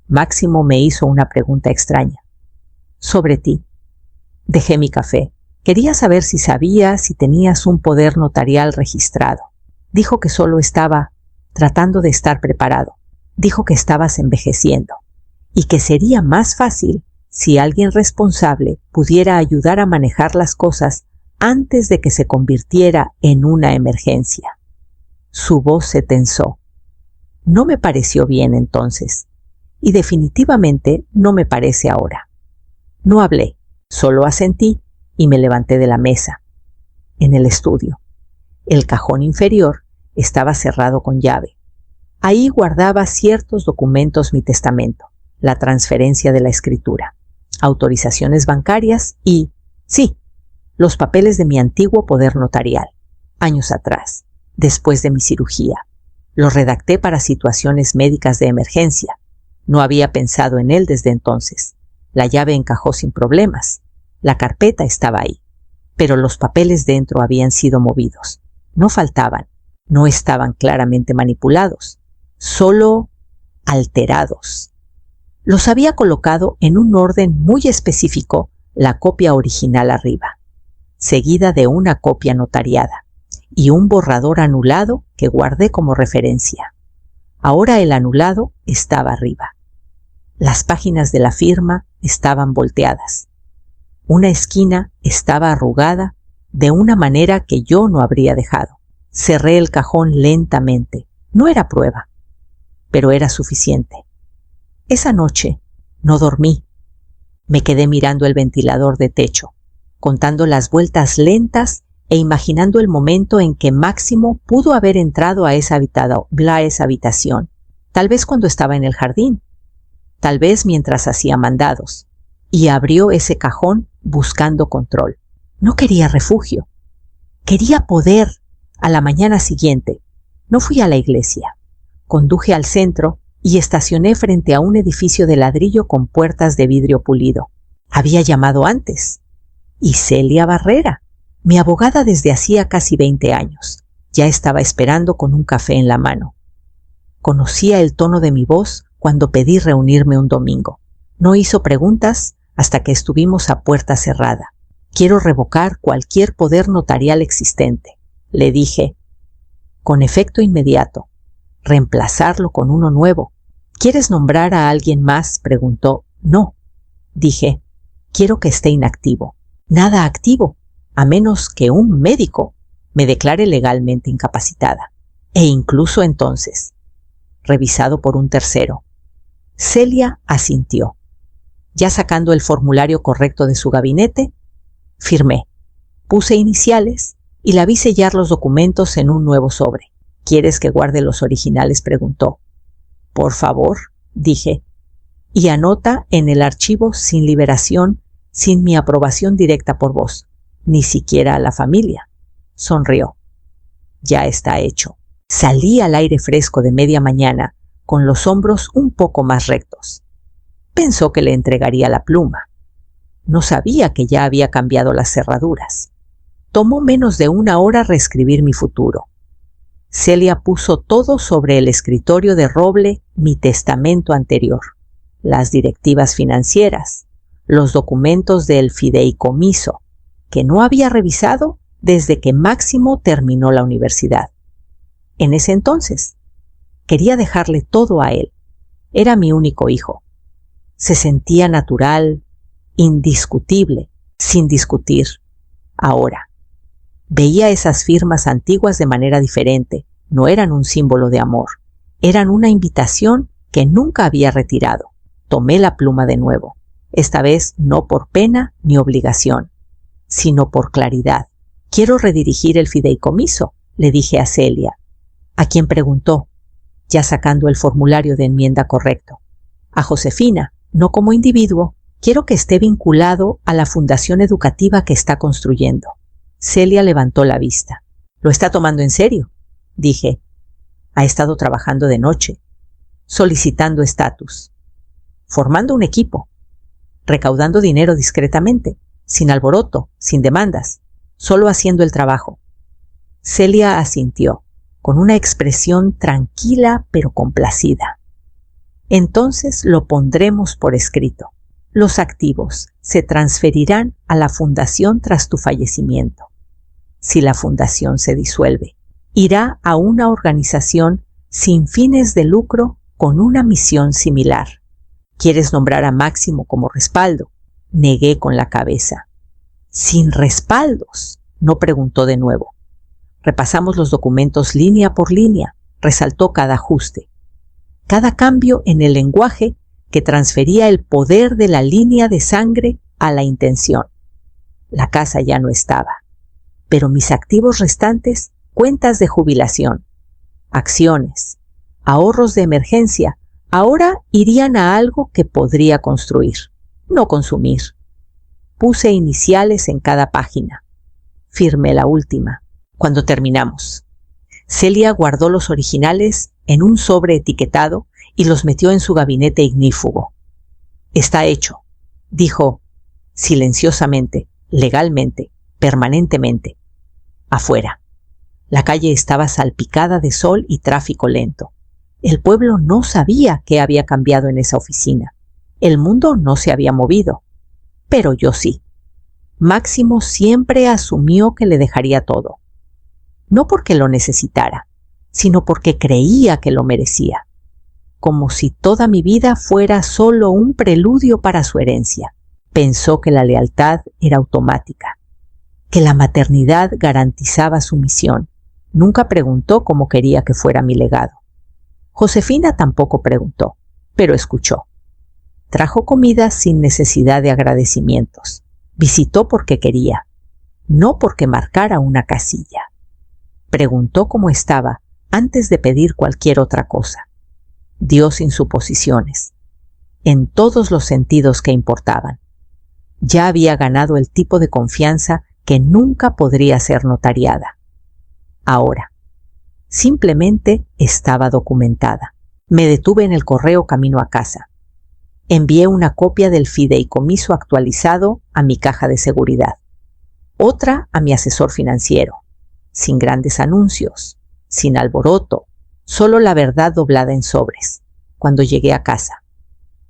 Máximo me hizo una pregunta extraña. Sobre ti. Dejé mi café. Quería saber si sabías si tenías un poder notarial registrado. Dijo que solo estaba tratando de estar preparado. Dijo que estabas envejeciendo y que sería más fácil si alguien responsable pudiera ayudar a manejar las cosas antes de que se convirtiera en una emergencia. Su voz se tensó. No me pareció bien entonces, y definitivamente no me parece ahora. No hablé, solo asentí y me levanté de la mesa. En el estudio, el cajón inferior estaba cerrado con llave. Ahí guardaba ciertos documentos mi testamento, la transferencia de la escritura, autorizaciones bancarias y, sí, los papeles de mi antiguo poder notarial, años atrás, después de mi cirugía. Los redacté para situaciones médicas de emergencia. No había pensado en él desde entonces. La llave encajó sin problemas. La carpeta estaba ahí, pero los papeles dentro habían sido movidos. No faltaban, no estaban claramente manipulados, solo alterados. Los había colocado en un orden muy específico, la copia original arriba, seguida de una copia notariada y un borrador anulado que guardé como referencia. Ahora el anulado estaba arriba. Las páginas de la firma estaban volteadas. Una esquina estaba arrugada de una manera que yo no habría dejado. Cerré el cajón lentamente. No era prueba, pero era suficiente. Esa noche no dormí. Me quedé mirando el ventilador de techo, contando las vueltas lentas e imaginando el momento en que Máximo pudo haber entrado a esa habitación. Tal vez cuando estaba en el jardín, tal vez mientras hacía mandados, y abrió ese cajón buscando control. No quería refugio. Quería poder. A la mañana siguiente, no fui a la iglesia. Conduje al centro y estacioné frente a un edificio de ladrillo con puertas de vidrio pulido. Había llamado antes. Y Celia Barrera, mi abogada desde hacía casi 20 años, ya estaba esperando con un café en la mano. Conocía el tono de mi voz cuando pedí reunirme un domingo. No hizo preguntas hasta que estuvimos a puerta cerrada. Quiero revocar cualquier poder notarial existente, le dije, con efecto inmediato. Reemplazarlo con uno nuevo. ¿Quieres nombrar a alguien más?, preguntó. No, dije, quiero que esté inactivo. Nada activo, a menos que un médico me declare legalmente incapacitada. E incluso entonces, revisado por un tercero. Celia asintió. Ya sacando el formulario correcto de su gabinete, firmé, puse iniciales y la vi sellar los documentos en un nuevo sobre. ¿Quieres que guarde los originales?, preguntó. Por favor, dije, y anota en el archivo sin liberación, sin mi aprobación directa por vos, ni siquiera a la familia. Sonrió. Ya está hecho. Salí al aire fresco de media mañana, con los hombros un poco más rectos. Pensó que le entregaría la pluma. No sabía que ya había cambiado las cerraduras. Tomó menos de una hora reescribir mi futuro. Celia puso todo sobre el escritorio de roble, mi testamento anterior, las directivas financieras, los documentos del fideicomiso, que no había revisado desde que Máximo terminó la universidad. En ese entonces, quería dejarle todo a él. Era mi único hijo. Se sentía natural, indiscutible, sin discutir. Ahora, veía esas firmas antiguas de manera diferente. No eran un símbolo de amor. Eran una invitación que nunca había retirado. Tomé la pluma de nuevo. Esta vez no por pena ni obligación, sino por claridad. Quiero redirigir el fideicomiso, le dije a Celia, a quien preguntó, ya sacando el formulario de enmienda correcto. A Josefina, no como individuo, quiero que esté vinculado a la fundación educativa que está construyendo. Celia levantó la vista. ¿Lo está tomando en serio?, dije. Ha estado trabajando de noche, solicitando estatus, formando un equipo, recaudando dinero discretamente, sin alboroto, sin demandas, solo haciendo el trabajo. Celia asintió, con una expresión tranquila pero complacida. Entonces lo pondremos por escrito. Los activos se transferirán a la fundación tras tu fallecimiento. Si la fundación se disuelve, irá a una organización sin fines de lucro con una misión similar. ¿Quieres nombrar a Máximo como respaldo?, negué con la cabeza. ¿Sin respaldos?, no preguntó de nuevo. Repasamos los documentos línea por línea, resaltó cada ajuste, cada cambio en el lenguaje que transfería el poder de la línea de sangre a la intención. La casa ya no estaba, pero mis activos restantes, cuentas de jubilación, acciones, ahorros de emergencia, ahora irían a algo que podría construir, no consumir. Puse iniciales en cada página. Firmé la última. Cuando terminamos, Celia guardó los originales en un sobre etiquetado y los metió en su gabinete ignífugo. Está hecho, dijo silenciosamente, legalmente, permanentemente. Afuera. La calle estaba salpicada de sol y tráfico lento. El pueblo no sabía qué había cambiado en esa oficina. El mundo no se había movido. Pero yo sí. Máximo siempre asumió que le dejaría todo. No porque lo necesitara, sino porque creía que lo merecía. Como si toda mi vida fuera solo un preludio para su herencia. Pensó que la lealtad era automática, que la maternidad garantizaba su misión. Nunca preguntó cómo quería que fuera mi legado. Josefina tampoco preguntó, pero escuchó. Trajo comida sin necesidad de agradecimientos. Visitó porque quería, no porque marcara una casilla. Preguntó cómo estaba antes de pedir cualquier otra cosa. Dio sin suposiciones, en todos los sentidos que importaban. Ya había ganado el tipo de confianza que nunca podría ser notariada. Ahora, simplemente estaba documentada. Me detuve en el correo camino a casa. Envié una copia del fideicomiso actualizado a mi caja de seguridad, otra a mi asesor financiero, sin grandes anuncios, sin alboroto, solo la verdad doblada en sobres. Cuando llegué a casa,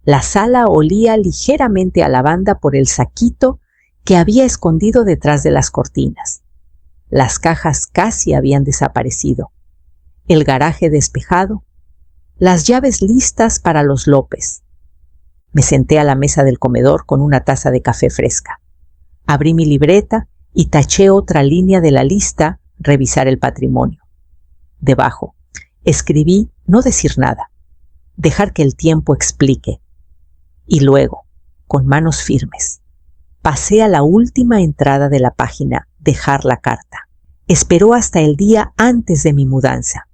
la sala olía ligeramente a lavanda por el saquito que había escondido detrás de las cortinas. Las cajas casi habían desaparecido, el garaje despejado, las llaves listas para los López. Me senté a la mesa del comedor con una taza de café fresca. Abrí mi libreta y taché otra línea de la lista, revisar el patrimonio. Debajo, escribí no decir nada, dejar que el tiempo explique. Y luego, con manos firmes, pasé a la última entrada de la página, dejar la carta. Esperó hasta el día antes de mi mudanza.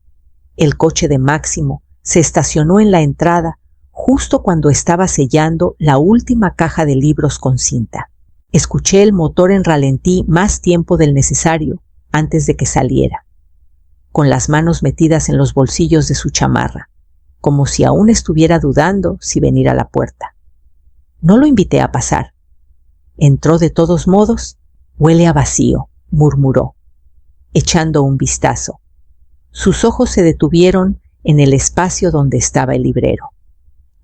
El coche de Máximo se estacionó en la entrada justo cuando estaba sellando la última caja de libros con cinta. Escuché el motor en ralentí más tiempo del necesario antes de que saliera, con las manos metidas en los bolsillos de su chamarra, como si aún estuviera dudando si venir a la puerta. No lo invité a pasar. Entró de todos modos. Huele a vacío, murmuró, echando un vistazo. Sus ojos se detuvieron en el espacio donde estaba el librero,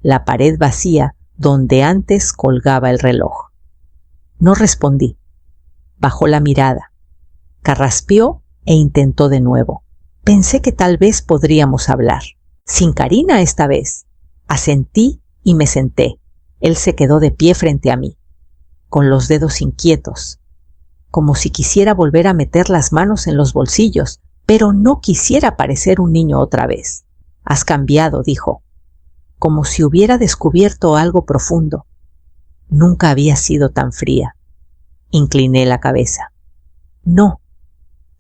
la pared vacía donde antes colgaba el reloj. No respondí. Bajó la mirada, carraspeó e intentó de nuevo. Pensé que tal vez podríamos hablar. Sin Karina esta vez. Asentí y me senté. Él se quedó de pie frente a mí, con los dedos inquietos, como si quisiera volver a meter las manos en los bolsillos, pero no quisiera parecer un niño otra vez. Has cambiado, dijo, como si hubiera descubierto algo profundo. Nunca había sido tan fría. Incliné la cabeza. No,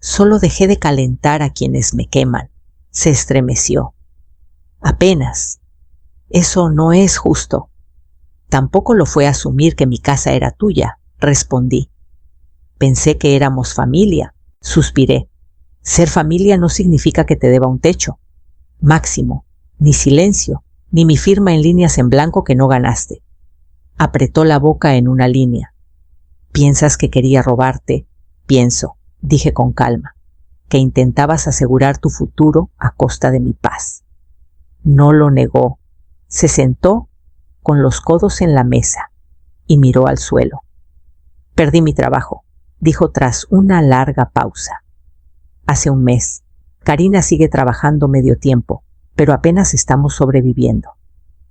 solo dejé de calentar a quienes me queman. Se estremeció. Apenas. Eso no es justo. Tampoco lo fue asumir que mi casa era tuya, respondí. Pensé que éramos familia, suspiré. Ser familia no significa que te deba un techo. Máximo, ni silencio, ni mi firma en líneas en blanco que no ganaste. Apretó la boca en una línea. ¿Piensas que quería robarte? Pienso, dije con calma, que intentabas asegurar tu futuro a costa de mi paz. No lo negó. Se sentó con los codos en la mesa y miró al suelo. Perdí mi trabajo, dijo tras una larga pausa. Hace un mes. Karina sigue trabajando medio tiempo, pero apenas estamos sobreviviendo.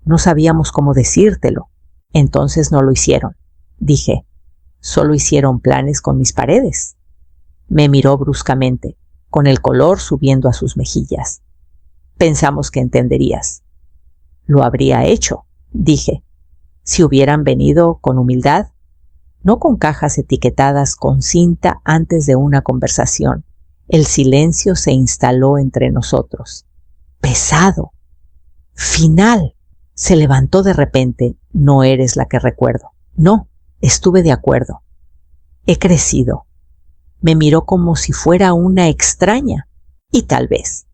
No sabíamos cómo decírtelo. Entonces no lo hicieron. Dije, solo hicieron planes con mis paredes. Me miró bruscamente, con el color subiendo a sus mejillas. Pensamos que entenderías. Lo habría hecho, dije, si hubieran venido con humildad, no con cajas etiquetadas con cinta antes de una conversación. El silencio se instaló entre nosotros. Pesado. Final. Se levantó de repente. No eres la que recuerdo. No, estuve de acuerdo. He crecido. Me miró como si fuera una extraña. Y tal vez,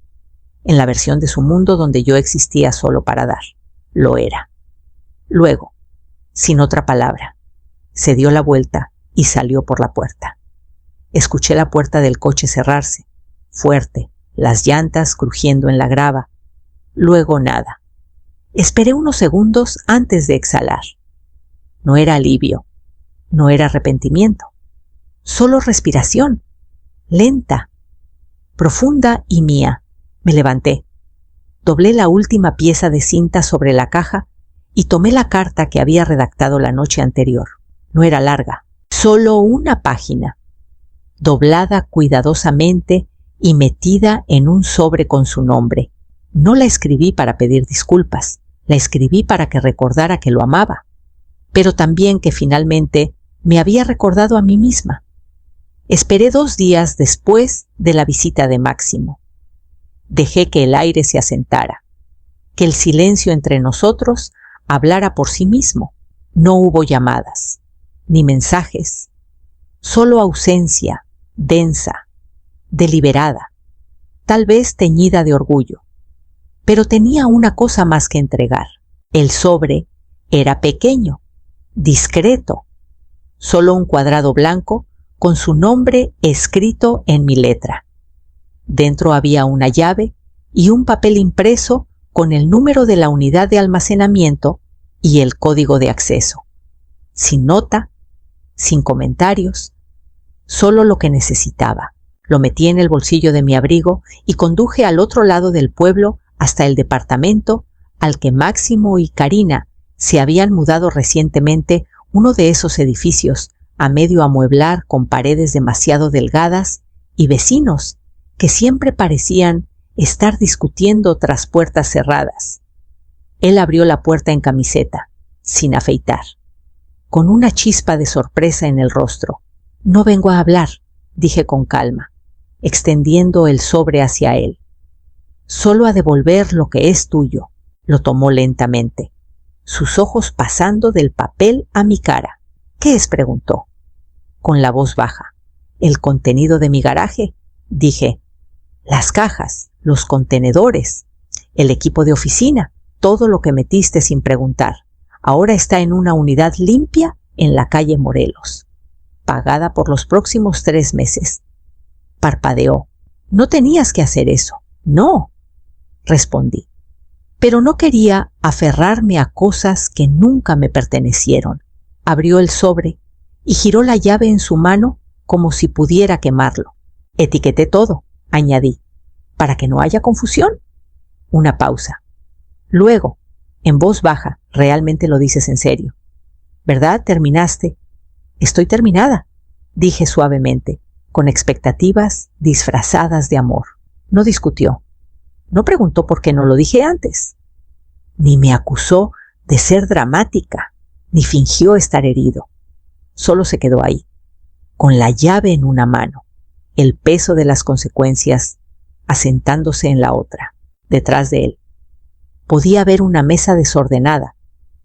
en la versión de su mundo donde yo existía solo para dar, lo era. Luego, sin otra palabra, se dio la vuelta y salió por la puerta. Escuché la puerta del coche cerrarse, fuerte, las llantas crujiendo en la grava. Luego nada. Esperé unos segundos antes de exhalar. No era alivio, no era arrepentimiento, solo respiración, lenta, profunda y mía. Me levanté, doblé la última pieza de cinta sobre la caja y tomé la carta que había redactado la noche anterior. No era larga, solo una página, doblada cuidadosamente y metida en un sobre con su nombre. No la escribí para pedir disculpas, la escribí para que recordara que lo amaba, pero también que finalmente me había recordado a mí misma. Esperé 2 días después de la visita de Máximo. Dejé que el aire se asentara, que el silencio entre nosotros hablara por sí mismo. No hubo llamadas, ni mensajes, solo ausencia, densa, deliberada, tal vez teñida de orgullo. Pero tenía una cosa más que entregar. El sobre Era pequeño, discreto, solo un cuadrado blanco con su nombre escrito en mi letra. Dentro había una llave y un papel impreso con el número de la unidad de almacenamiento y el código de acceso. Sin nota, sin comentarios, solo lo que necesitaba. Lo metí en el bolsillo de mi abrigo y conduje al otro lado del pueblo hasta el departamento al que Máximo y Karina se habían mudado recientemente, uno de esos edificios a medio amueblar con paredes demasiado delgadas y vecinos que siempre parecían estar discutiendo tras puertas cerradas. Él abrió la puerta en camiseta, sin afeitar, con una chispa de sorpresa en el rostro. «No vengo a hablar», dije con calma, extendiendo el sobre hacia él. «Solo a devolver lo que es tuyo». Lo tomó lentamente, sus ojos pasando del papel a mi cara. «¿Qué es?», preguntó, con la voz baja. «El contenido de mi garaje», dije. «Las cajas, los contenedores, el equipo de oficina, todo lo que metiste sin preguntar. Ahora está en una unidad limpia en la calle Morelos, pagada por los próximos 3 meses. Parpadeó. «No tenías que hacer eso». «No», respondí. Pero no quería aferrarme a cosas que nunca me pertenecieron. Abrió el sobre y giró la llave en su mano como si pudiera quemarlo. «Etiqueté todo», añadí, «para que no haya confusión». Una pausa. Luego, en voz baja, «Realmente lo dices en serio, ¿verdad? ¿Terminaste?» «Estoy terminada», dije suavemente, con expectativas disfrazadas de amor. No discutió. No preguntó por qué no lo dije antes. Ni me acusó de ser dramática, ni fingió estar herido. Solo se quedó ahí, con la llave en una mano, el peso de las consecuencias asentándose en la otra, detrás de él. Podía ver una mesa desordenada,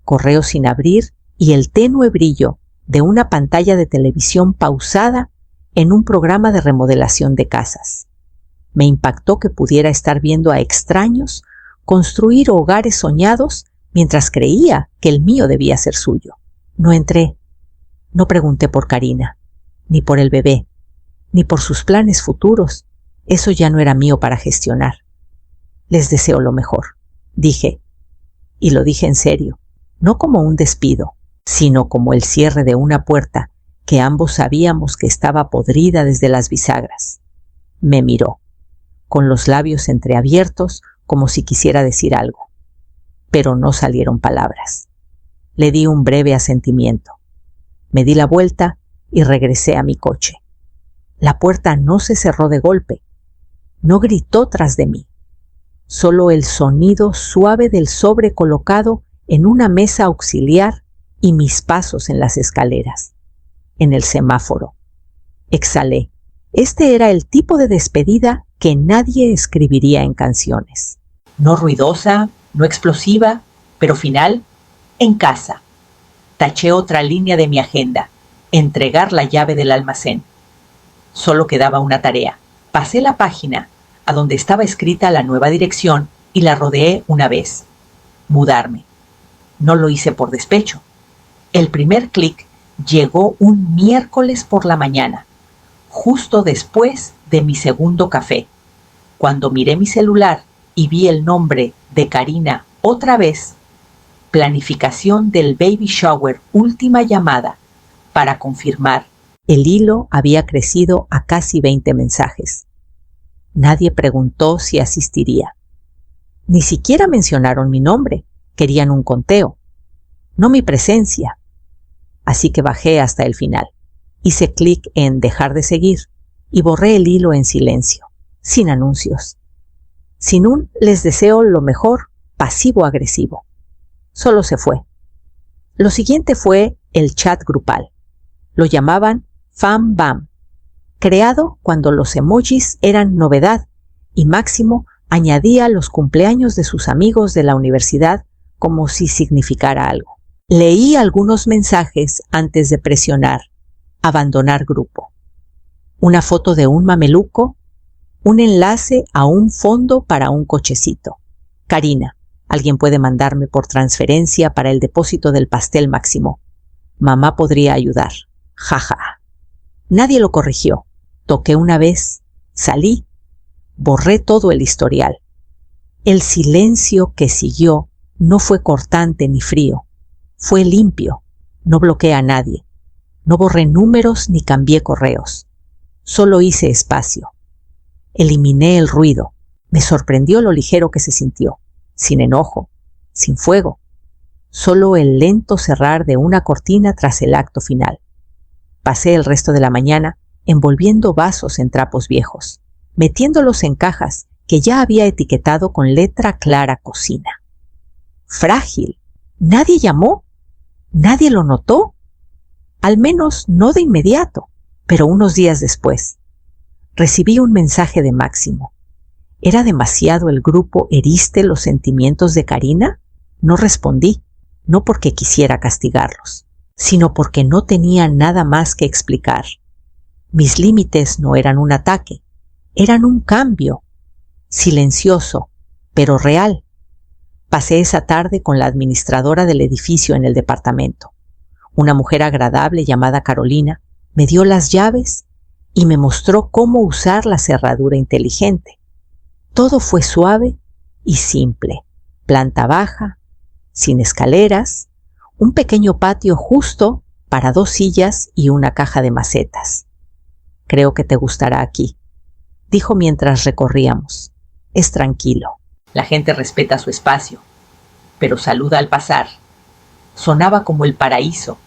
correos sin abrir y el tenue brillo de una pantalla de televisión pausada en un programa de remodelación de casas. Me impactó que pudiera estar viendo a extraños construir hogares soñados mientras creía que el mío debía ser suyo. No entré. No pregunté por Karina, ni por el bebé, ni por sus planes futuros. Eso ya no era mío para gestionar. «Les deseo lo mejor», dije, y lo dije en serio, no como un despido, sino como el cierre de una puerta que ambos sabíamos que estaba podrida desde las bisagras. Me miró, con los labios entreabiertos como si quisiera decir algo, pero no salieron palabras. Le di un breve asentimiento. Me di la vuelta y regresé a mi coche. La puerta no se cerró de golpe, no gritó tras de mí. Solo el sonido suave del sobre colocado en una mesa auxiliar y mis pasos en las escaleras, en el semáforo. Exhalé. Este era el tipo de despedida que nadie escribiría en canciones. No ruidosa, no explosiva, pero final, en casa. Taché otra línea de mi agenda, entregar la llave del almacén. Solo quedaba una tarea. Pasé la página a donde estaba escrita la nueva dirección y la rodeé una vez. Mudarme. No lo hice por despecho. El primer clic llegó un miércoles por la mañana, justo después de mi segundo café. Cuando miré mi celular y vi el nombre de Karina otra vez, planificación del baby shower, última llamada, para confirmar. El hilo había crecido a casi 20 mensajes. Nadie preguntó si asistiría. Ni siquiera mencionaron mi nombre, querían un conteo, no mi presencia. Así que bajé hasta el final. Hice clic en dejar de seguir y borré el hilo en silencio, sin anuncios, sin un «les deseo lo mejor» pasivo-agresivo. Solo se fue. Lo siguiente fue el chat grupal. Lo llamaban Fam Bam, creado cuando los emojis eran novedad y Máximo añadía los cumpleaños de sus amigos de la universidad como si significara algo. Leí algunos mensajes antes de presionar abandonar grupo. Una foto de un mameluco, un enlace a un fondo para un cochecito. Karina, Alguien puede mandarme por transferencia para el depósito del pastel Máximo. Mamá podría ayudar. Jaja. Nadie lo corrigió. Toqué una vez, salí, borré todo el historial. El silencio que siguió no fue cortante ni frío. Fue limpio. No bloqueé a nadie. No borré números ni cambié correos. Solo hice espacio. Eliminé el ruido. Me sorprendió lo ligero que se sintió. Sin enojo, sin fuego. Solo el lento cerrar de una cortina tras el acto final. Pasé el resto de la mañana envolviendo vasos en trapos viejos, metiéndolos en cajas que ya había etiquetado con letra clara cocina. Frágil. ¿Nadie llamó? ¿Nadie lo notó? Al menos no de inmediato, pero unos días después. Recibí un mensaje de Máximo. ¿Era demasiado el grupo heriste los sentimientos de Karina? No respondí, no porque quisiera castigarlos, sino porque no tenía nada más que explicar. Mis límites no eran un ataque, eran un cambio, silencioso, pero real. Pasé esa tarde con la administradora del edificio en el departamento. Una mujer agradable llamada Carolina me dio las llaves y me mostró cómo usar la cerradura inteligente. Todo fue suave y simple. Planta baja, sin escaleras, un pequeño patio justo para 2 sillas y una caja de macetas. Creo que te gustará aquí, dijo mientras recorríamos. Es tranquilo. La gente respeta su espacio, pero saluda al pasar. Sonaba como el paraíso.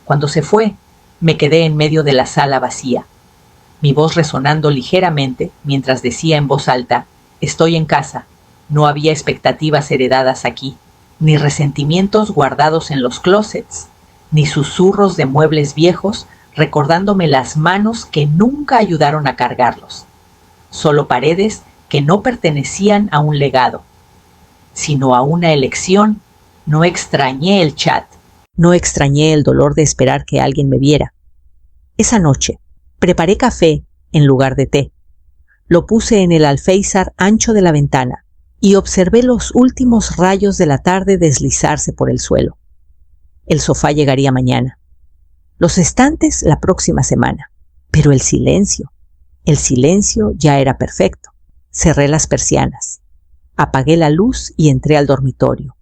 Cuando se fue, me quedé en medio de la sala vacía, mi voz resonando ligeramente mientras decía en voz alta: estoy en casa. No había expectativas heredadas aquí, ni resentimientos guardados en los closets, ni susurros de muebles viejos recordándome las manos que nunca ayudaron a cargarlos. Solo paredes que no pertenecían a un legado, sino a una elección. No extrañé el chat. No extrañé el dolor de esperar que alguien me viera. Esa noche, preparé café en lugar de té. Lo puse en el alféizar ancho de la ventana y observé los últimos rayos de la tarde deslizarse por el suelo. El sofá llegaría mañana. Los estantes la próxima semana. Pero el silencio ya era perfecto. Cerré las persianas. Apagué la luz y entré al dormitorio,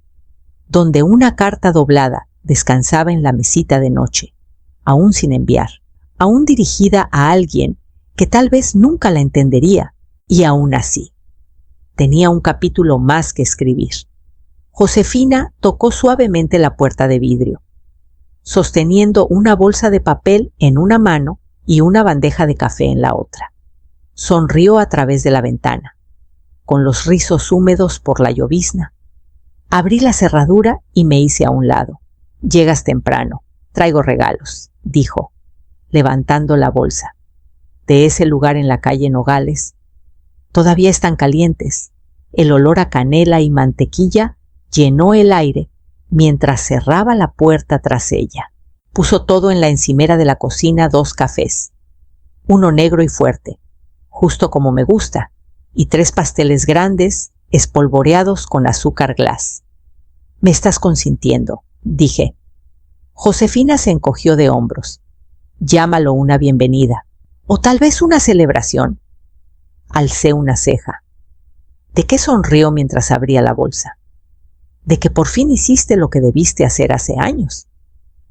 donde una carta doblada descansaba en la mesita de noche, aún sin enviar, aún dirigida a alguien que tal vez nunca la entendería, y aún así. Tenía un capítulo más que escribir. Josefina tocó suavemente la puerta de vidrio, sosteniendo una bolsa de papel en una mano y una bandeja de café en la otra. Sonrió a través de la ventana, con los rizos húmedos por la llovizna. Abrí la cerradura y me hice a un lado. Llegas temprano, traigo regalos, dijo, levantando la bolsa. De ese lugar en la calle Nogales. Todavía están calientes. El olor a canela y mantequilla llenó el aire mientras cerraba la puerta tras ella. Puso todo en la encimera de la cocina 2 cafés, uno negro y fuerte, justo como me gusta, y 3 pasteles grandes espolvoreados con azúcar glass. Me estás consintiendo, dije. Josefina se encogió de hombros. Llámalo una bienvenida, o tal vez una celebración. Alcé una ceja. ¿De qué sonrió mientras abría la bolsa? De que por fin hiciste lo que debiste hacer hace años.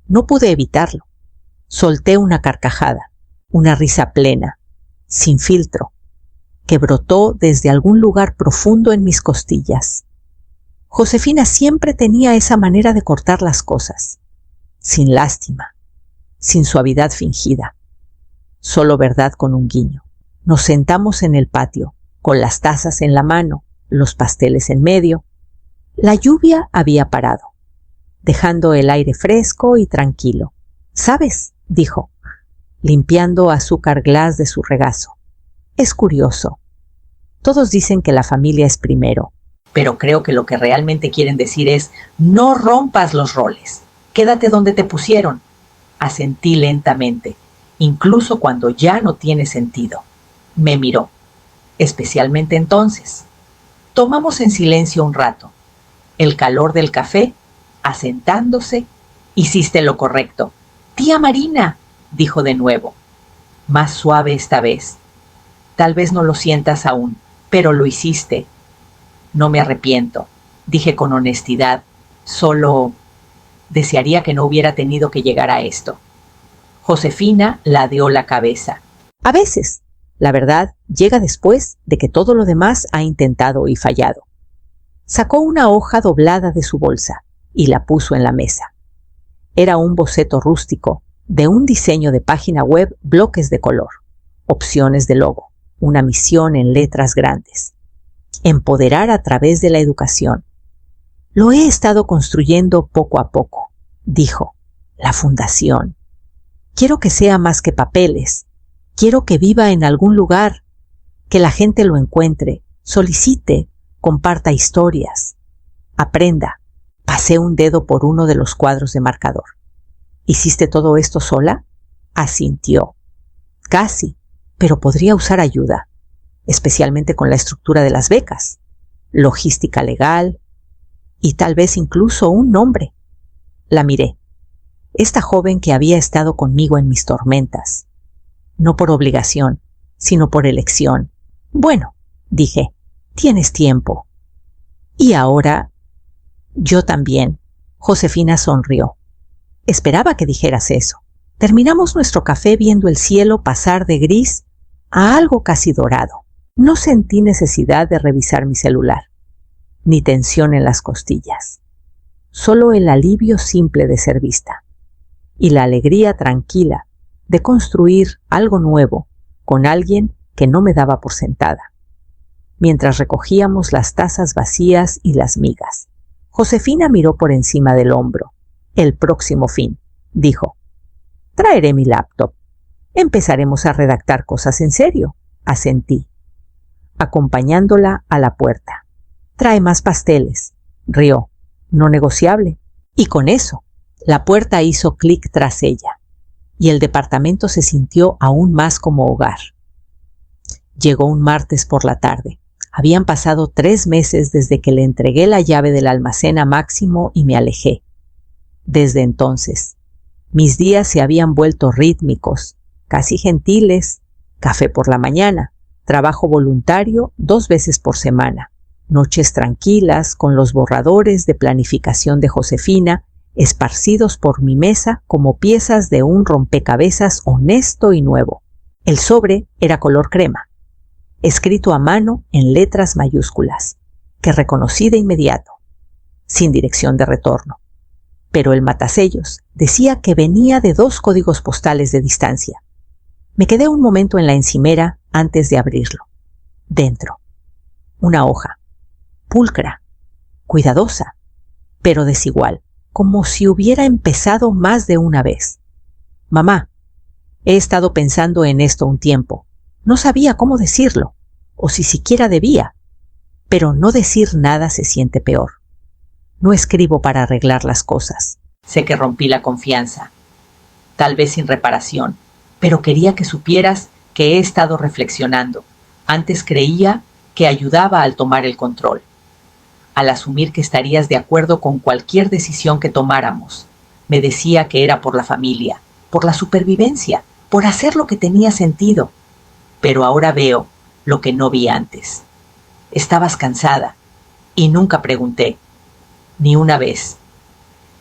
No pude evitarlo. Solté una carcajada, una risa plena, sin filtro, que brotó desde algún lugar profundo en mis costillas. Josefina siempre tenía esa manera de cortar las cosas, sin lástima, sin suavidad fingida, solo verdad con un guiño. Nos sentamos en el patio, con las tazas en la mano, los pasteles en medio. La lluvia había parado, dejando el aire fresco y tranquilo. ¿Sabes?, dijo, limpiando azúcar glass de su regazo. Es curioso. Todos dicen que la familia es primero, pero creo que lo que realmente quieren decir es: no rompas los roles, quédate donde te pusieron. Asentí lentamente, incluso cuando ya no tiene sentido. Me miró, especialmente entonces. Tomamos en silencio un rato. El calor del café, asentándose, hiciste lo correcto. Tía Marina, dijo de nuevo, más suave esta vez. Tal vez no lo sientas aún, pero lo hiciste. No me arrepiento, dije con honestidad, solo desearía que no hubiera tenido que llegar a esto. Josefina ladeó la cabeza. A veces, la verdad llega después de que todo lo demás ha intentado y fallado. Sacó una hoja doblada de su bolsa y la puso en la mesa. Era un boceto rústico de un diseño de página web, bloques de color, opciones de logo, una misión en letras grandes. Empoderar a través de la educación. Lo he estado construyendo poco a poco, dijo. La fundación. Quiero que sea más que papeles. Quiero que viva en algún lugar, que la gente lo encuentre, solicite, comparta historias, aprenda. Pasé un dedo por uno de los cuadros de marcador. ¿Hiciste todo esto sola? Asintió. Casi, pero podría usar ayuda, especialmente con la estructura de las becas, logística legal y tal vez incluso un nombre. La miré. Esta joven que había estado conmigo en mis tormentas. No por obligación, sino por elección. Bueno, dije, tienes tiempo. Y ahora, yo también. Josefina sonrió. Esperaba que dijeras eso. Terminamos nuestro café viendo el cielo pasar de gris a algo casi dorado. No sentí necesidad de revisar mi celular, ni tensión en las costillas. Solo el alivio simple de ser vista y la alegría tranquila de construir algo nuevo con alguien que no me daba por sentada. Mientras recogíamos las tazas vacías y las migas, Josefina miró por encima del hombro. El próximo fin, dijo. Traeré mi laptop. Empezaremos a redactar cosas en serio, asentí, acompañándola a la puerta. Trae más pasteles, rió, no negociable. Y con eso, la puerta hizo clic tras ella, y el departamento se sintió aún más como hogar. Llegó un martes por la tarde. Habían pasado 3 meses desde que le entregué la llave del almacén a Máximo y me alejé. Desde entonces, mis días se habían vuelto rítmicos, casi gentiles, café por la mañana, trabajo voluntario 2 veces por semana, noches tranquilas con los borradores de planificación de Josefina esparcidos por mi mesa como piezas de un rompecabezas honesto y nuevo. El sobre era color crema, escrito a mano en letras mayúsculas, que reconocí de inmediato, sin dirección de retorno. Pero el matasellos decía que venía de 2 códigos postales de distancia. Me quedé un momento en la encimera antes de abrirlo. Dentro, una hoja, pulcra, cuidadosa, pero desigual, como si hubiera empezado más de una vez. Mamá, he estado pensando en esto un tiempo. No sabía cómo decirlo, o si siquiera debía, pero no decir nada se siente peor. No escribo para arreglar las cosas. Sé que rompí la confianza, tal vez sin reparación, pero quería que supieras que he estado reflexionando. Antes creía que ayudaba al tomar el control, al asumir que estarías de acuerdo con cualquier decisión que tomáramos. Me decía que era por la familia, por la supervivencia, por hacer lo que tenía sentido. Pero ahora veo lo que no vi antes. Estabas cansada y nunca pregunté, ni una vez.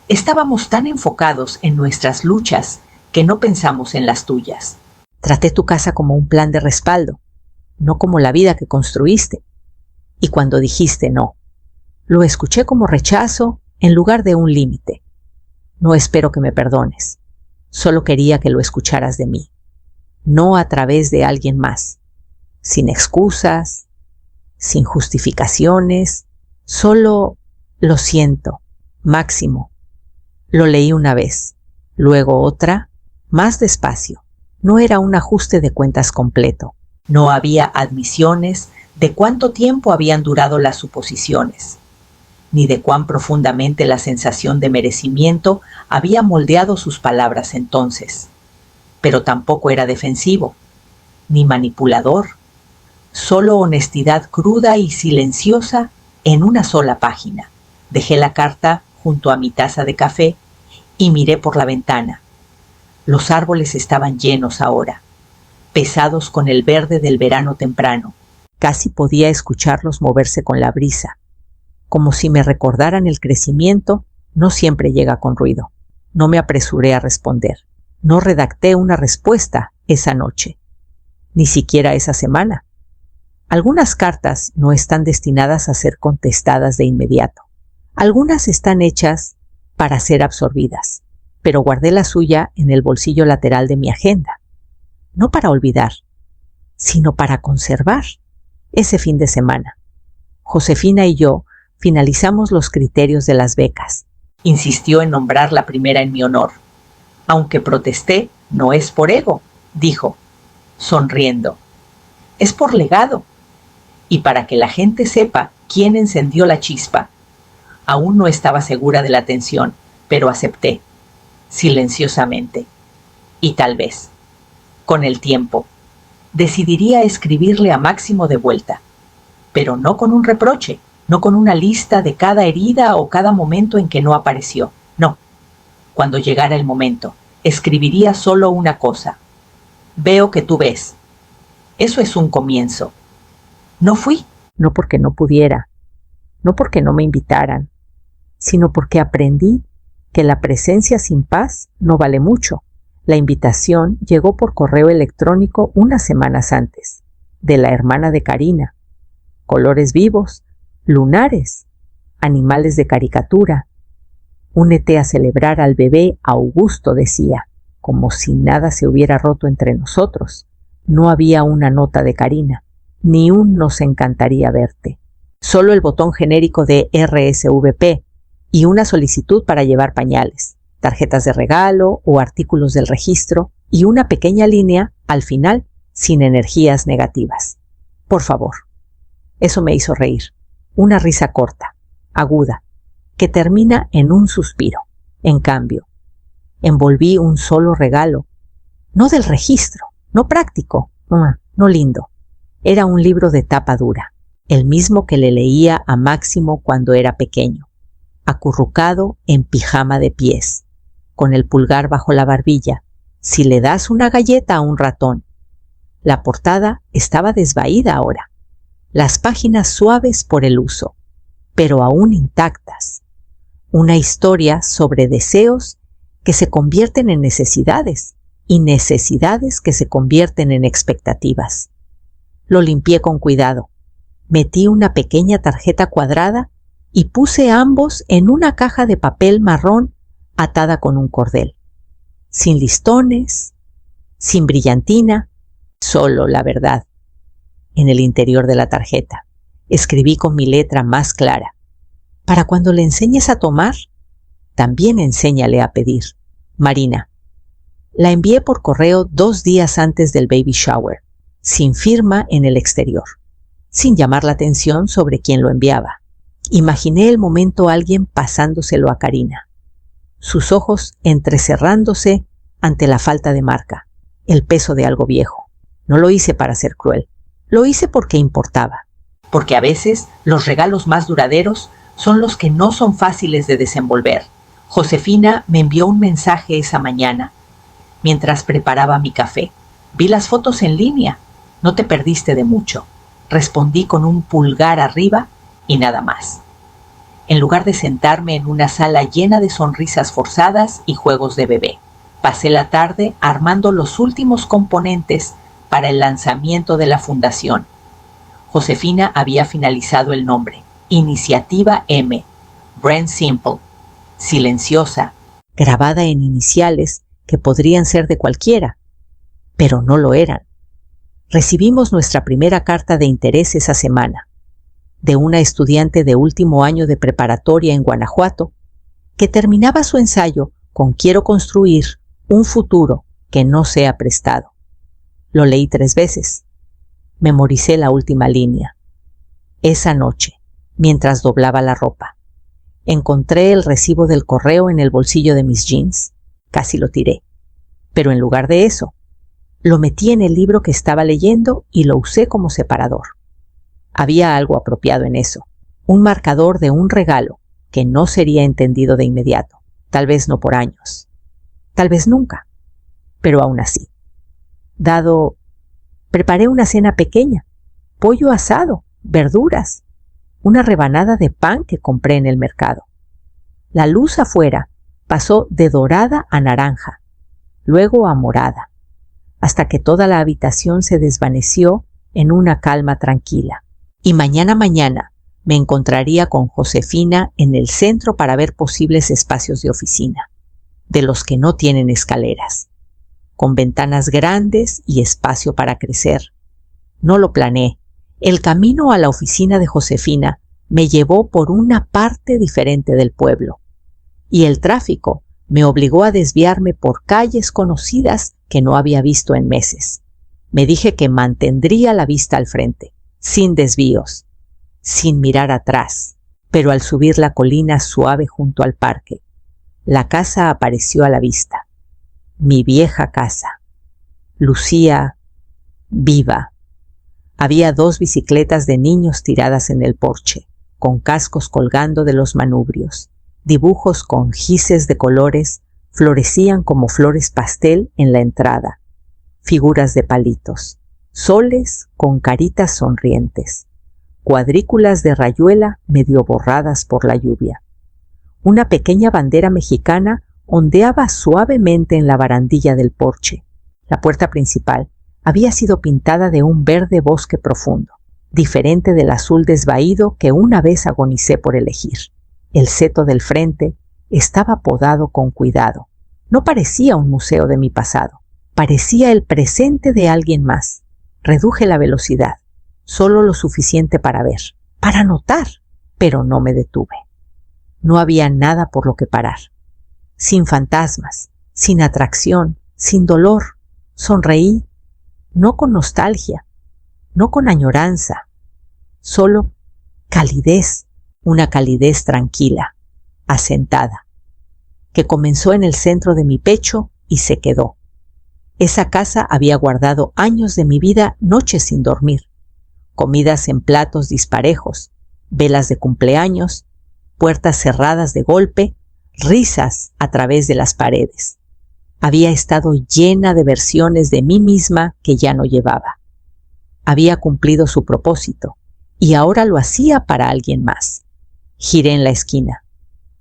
Estábamos tan enfocados en nuestras luchas que no pensamos en las tuyas. Traté tu casa como un plan de respaldo, no como la vida que construiste. Y cuando dijiste no, lo escuché como rechazo en lugar de un límite. No espero que me perdones. Solo quería que lo escucharas de mí, no a través de alguien más, sin excusas, sin justificaciones, solo lo siento, Máximo. Lo leí una vez, luego otra, más despacio. No era un ajuste de cuentas completo. No había admisiones de cuánto tiempo habían durado las suposiciones, ni de cuán profundamente la sensación de merecimiento había moldeado sus palabras entonces. Pero tampoco era defensivo, ni manipulador, solo honestidad cruda y silenciosa en una sola página. Dejé la carta junto a mi taza de café y miré por la ventana. Los árboles estaban llenos ahora, pesados con el verde del verano temprano. Casi podía escucharlos moverse con la brisa, como si me recordaran el crecimiento no siempre llega con ruido. No me apresuré a responder. No redacté una respuesta esa noche, ni siquiera esa semana. Algunas cartas no están destinadas a ser contestadas de inmediato. Algunas están hechas para ser absorbidas, pero guardé la suya en el bolsillo lateral de mi agenda. No para olvidar, sino para conservar. Ese fin de semana, Josefina y yo finalizamos los criterios de las becas. Insistió en nombrar la primera en mi honor. Aunque protesté, no es por ego, dijo, sonriendo. Es por legado. Y para que la gente sepa quién encendió la chispa. Aún no estaba segura de la atención, pero acepté, silenciosamente. Y tal vez, con el tiempo, decidiría escribirle a Máximo de vuelta, pero no con un reproche, no con una lista de cada herida o cada momento en que no apareció. No. Cuando llegara el momento, escribiría solo una cosa. Veo que tú ves. Eso es un comienzo. No fui. No porque no pudiera, no porque no me invitaran, sino porque aprendí que la presencia sin paz no vale mucho. La invitación llegó por correo electrónico unas semanas antes, de la hermana de Karina. Colores vivos, lunares, animales de caricatura. Únete a celebrar al bebé Augusto, decía, como si nada se hubiera roto entre nosotros. No había una nota de Karina, ni un nos encantaría verte. Solo el botón genérico de RSVP y una solicitud para llevar pañales, tarjetas de regalo o artículos del registro y una pequeña línea al final sin energías negativas. Por favor. Eso me hizo reír. Una risa corta, aguda, que termina en un suspiro. En cambio, envolví un solo regalo, no del registro, no práctico, no lindo. Era un libro de tapa dura, el mismo que le leía a Máximo cuando era pequeño, acurrucado en pijama de pies, con el pulgar bajo la barbilla, si le das una galleta a un ratón. La portada estaba desvaída ahora, las páginas suaves por el uso, pero aún intactas. Una historia sobre deseos que se convierten en necesidades y necesidades que se convierten en expectativas. Lo limpié con cuidado. Metí una pequeña tarjeta cuadrada y puse ambos en una caja de papel marrón atada con un cordel. Sin listones, sin brillantina, solo la verdad. En el interior de la tarjeta escribí con mi letra más clara: para cuando le enseñes a tomar, también enséñale a pedir. Marina. La envié por correo 2 días antes del baby shower, sin firma en el exterior, sin llamar la atención sobre quién lo enviaba. Imaginé el momento alguien pasándoselo a Karina, sus ojos entrecerrándose ante la falta de marca, el peso de algo viejo. No lo hice para ser cruel, lo hice porque importaba, porque a veces los regalos más duraderos son los que no son fáciles de desenvolver. Josefina me envió un mensaje esa mañana, mientras preparaba mi café. Vi las fotos en línea. No te perdiste de mucho. Respondí con un pulgar arriba y nada más. En lugar de sentarme en una sala llena de sonrisas forzadas y juegos de bebé, pasé la tarde armando los últimos componentes para el lanzamiento de la fundación. Josefina había finalizado el nombre. Iniciativa M. Brand Simple. Silenciosa, grabada en iniciales que podrían ser de cualquiera, pero no lo eran. Recibimos nuestra primera carta de interés esa semana, de una estudiante de último año de preparatoria en Guanajuato, que terminaba su ensayo con quiero construir un futuro que no sea prestado. Lo leí 3 veces. Memoricé la última línea. Esa noche, mientras doblaba la ropa, encontré el recibo del correo en el bolsillo de mis jeans. Casi lo tiré. Pero en lugar de eso, lo metí en el libro que estaba leyendo y lo usé como separador. Había algo apropiado en eso. Un marcador de un regalo que no sería entendido de inmediato, tal vez no por años, tal vez nunca, pero aún así. Preparé una cena pequeña, pollo asado, verduras, una rebanada de pan que compré en el mercado. La luz afuera pasó de dorada a naranja, luego a morada, hasta que toda la habitación se desvaneció en una calma tranquila. Y mañana me encontraría con Josefina en el centro para ver posibles espacios de oficina, de los que no tienen escaleras, con ventanas grandes y espacio para crecer. No lo planeé. El camino a la oficina de Josefina me llevó por una parte diferente del pueblo, y el tráfico me obligó a desviarme por calles conocidas que no había visto en meses. Me dije que mantendría la vista al frente, sin desvíos, sin mirar atrás, pero al subir la colina suave junto al parque, la casa apareció a la vista. Mi vieja casa. Lucía viva. Había 2 bicicletas de niños tiradas en el porche, con cascos colgando de los manubrios. Dibujos con gises de colores florecían como flores pastel en la entrada. Figuras de palitos, soles con caritas sonrientes, cuadrículas de rayuela medio borradas por la lluvia. Una pequeña bandera mexicana ondeaba suavemente en la barandilla del porche. La puerta principal había sido pintada de un verde bosque profundo, diferente del azul desvaído que una vez agonicé por elegir. El seto del frente estaba podado con cuidado. No parecía un museo de mi pasado, parecía el presente de alguien más. Reduje la velocidad, solo lo suficiente para ver, para notar, pero no me detuve. No había nada por lo que parar. Sin fantasmas, sin atracción, sin dolor, sonreí, no con nostalgia, no con añoranza, solo calidez, una calidez tranquila, asentada, que comenzó en el centro de mi pecho y se quedó. Esa casa había guardado años de mi vida, noches sin dormir, comidas en platos disparejos, velas de cumpleaños, puertas cerradas de golpe, risas a través de las paredes. Había estado llena de versiones de mí misma que ya no llevaba. Había cumplido su propósito y ahora lo hacía para alguien más. Giré en la esquina,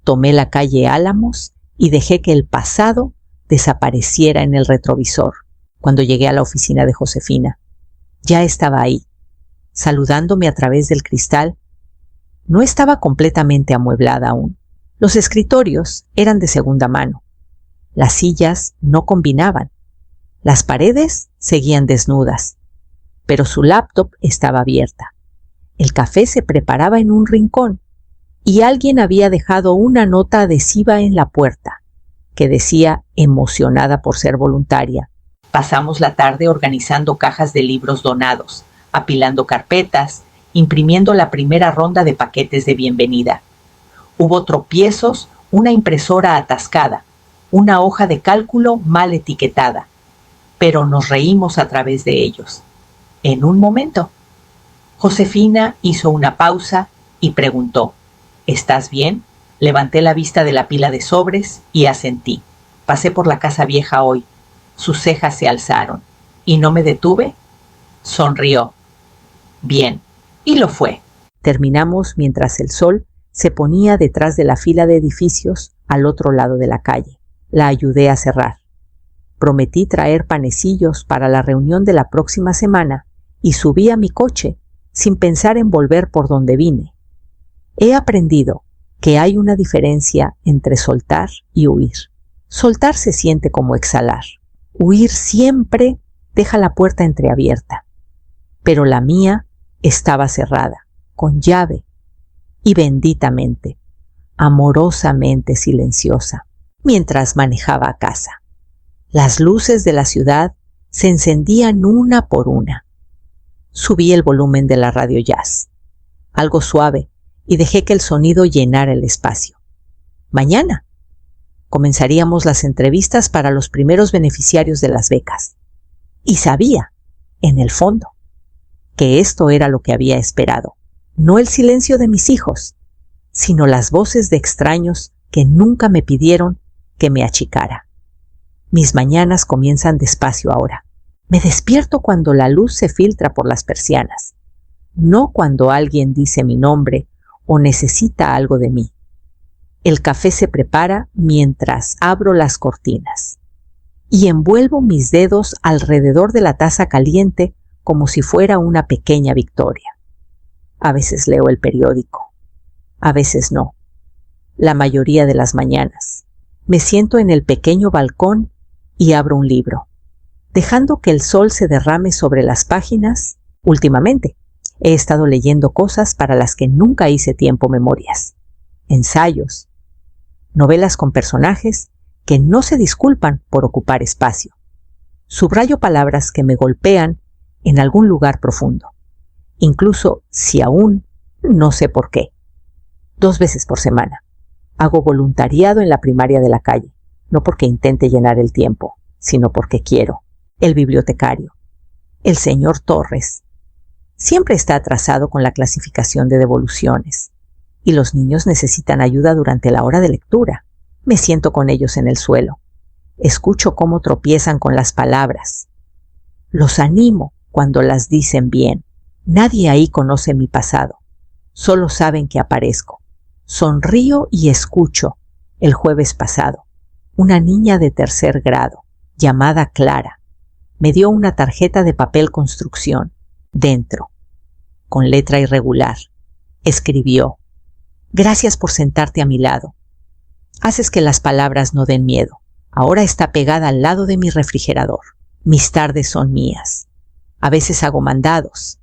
tomé la calle Álamos y dejé que el pasado desapareciera en el retrovisor. Cuando llegué a la oficina de Josefina, ya estaba ahí, saludándome a través del cristal. No estaba completamente amueblada aún. Los escritorios eran de segunda mano. Las sillas no combinaban. Las paredes seguían desnudas, pero su laptop estaba abierta. El café se preparaba en un rincón y alguien había dejado una nota adhesiva en la puerta que decía, emocionada por ser voluntaria: pasamos la tarde organizando cajas de libros donados, apilando carpetas, imprimiendo la primera ronda de paquetes de bienvenida. Hubo tropiezos, una impresora atascada, una hoja de cálculo mal etiquetada, pero nos reímos a través de ellos. En un momento, Josefina hizo una pausa y preguntó: ¿estás bien? Levanté la vista de la pila de sobres y asentí. Pasé por la casa vieja hoy. Sus cejas se alzaron. ¿Y no me detuve? Sonrió. Bien. Y lo fue. Terminamos mientras el sol se ponía detrás de la fila de edificios al otro lado de la calle. La ayudé a cerrar. Prometí traer panecillos para la reunión de la próxima semana y subí a mi coche sin pensar en volver por donde vine. He aprendido que hay una diferencia entre soltar y huir. Soltar se siente como exhalar. Huir siempre deja la puerta entreabierta. Pero la mía estaba cerrada, con llave, y benditamente, amorosamente silenciosa, mientras manejaba a casa. Las luces de la ciudad se encendían una por una. Subí el volumen de la radio jazz, algo suave, y dejé que el sonido llenara el espacio. Mañana comenzaríamos las entrevistas para los primeros beneficiarios de las becas. Y sabía, en el fondo, que esto era lo que había esperado. No el silencio de mis hijos, sino las voces de extraños que nunca me pidieron que me achicara. Mis mañanas comienzan despacio ahora. Me despierto cuando la luz se filtra por las persianas, no cuando alguien dice mi nombre o necesita algo de mí. El café se prepara mientras abro las cortinas y envuelvo mis dedos alrededor de la taza caliente como si fuera una pequeña victoria. A veces leo el periódico, a veces no. La mayoría de las mañanas me siento en el pequeño balcón y abro un libro, dejando que el sol se derrame sobre las páginas. Últimamente he estado leyendo cosas para las que nunca hice tiempo memorias, ensayos, novelas con personajes que no se disculpan por ocupar espacio. Subrayo palabras que me golpean en algún lugar profundo, incluso si aún no sé por qué. 2 veces por semana hago voluntariado en la primaria de la calle, no porque intente llenar el tiempo, sino porque quiero. El bibliotecario, el señor Torres, siempre está atrasado con la clasificación de devoluciones, y los niños necesitan ayuda durante la hora de lectura. Me siento con ellos en el suelo. Escucho cómo tropiezan con las palabras. Los animo cuando las dicen bien. Nadie ahí conoce mi pasado. Solo saben que aparezco. Sonrío y escucho. El jueves pasado, una niña de 3er grado, llamada Clara, me dio una tarjeta de papel construcción. Dentro, con letra irregular, escribió: «Gracias por sentarte a mi lado. Haces que las palabras no den miedo. Ahora está pegada al lado de mi refrigerador. Mis tardes son mías. A veces hago mandados.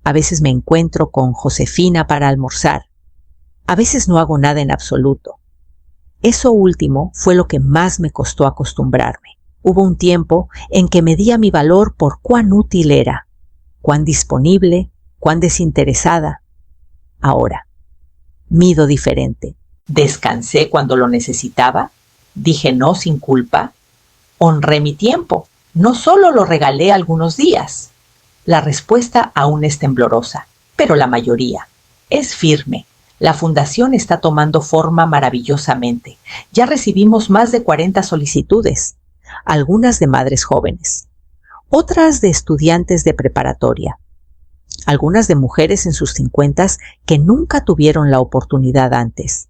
A veces me encuentro con Josefina para almorzar. A veces no hago nada en absoluto. Eso último fue lo que más me costó acostumbrarme. Hubo un tiempo en que medía mi valor por cuán útil era, cuán disponible, cuán desinteresada. Ahora, mido diferente. Descansé cuando lo necesitaba, dije no sin culpa, honré mi tiempo, no solo lo regalé algunos días. La respuesta aún es temblorosa, pero la mayoría es firme. La fundación está tomando forma maravillosamente. Ya recibimos más de 40 solicitudes, algunas de madres jóvenes, otras de estudiantes de preparatoria, algunas de mujeres en sus 50s que nunca tuvieron la oportunidad antes.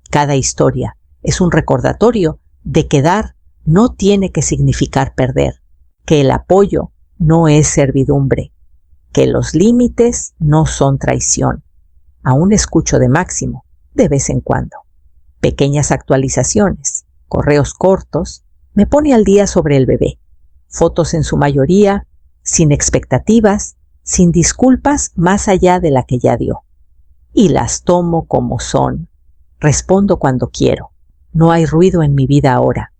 Cada historia es un recordatorio de que dar no tiene que significar perder, que el apoyo no es servidumbre, que los límites no son traición. Aún escucho de Máximo, de vez en cuando. Pequeñas actualizaciones, correos cortos, me pone al día sobre el bebé. Fotos en su mayoría, sin expectativas, sin disculpas más allá de la que ya dio. Y las tomo como son. Respondo cuando quiero. No hay ruido en mi vida ahora.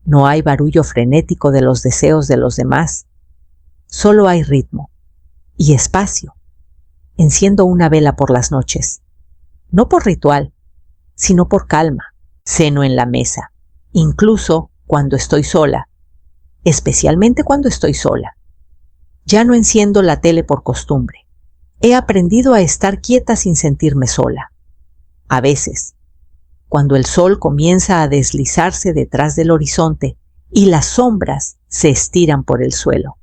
No hay barullo frenético de los deseos de los demás. Solo hay ritmo y espacio. Enciendo una vela por las noches, no por ritual, sino por calma. Ceno en la mesa, incluso cuando estoy sola, especialmente cuando estoy sola. Ya no enciendo la tele por costumbre. He aprendido a estar quieta sin sentirme sola. A veces, cuando el sol comienza a deslizarse detrás del horizonte y las sombras se estiran por el suelo,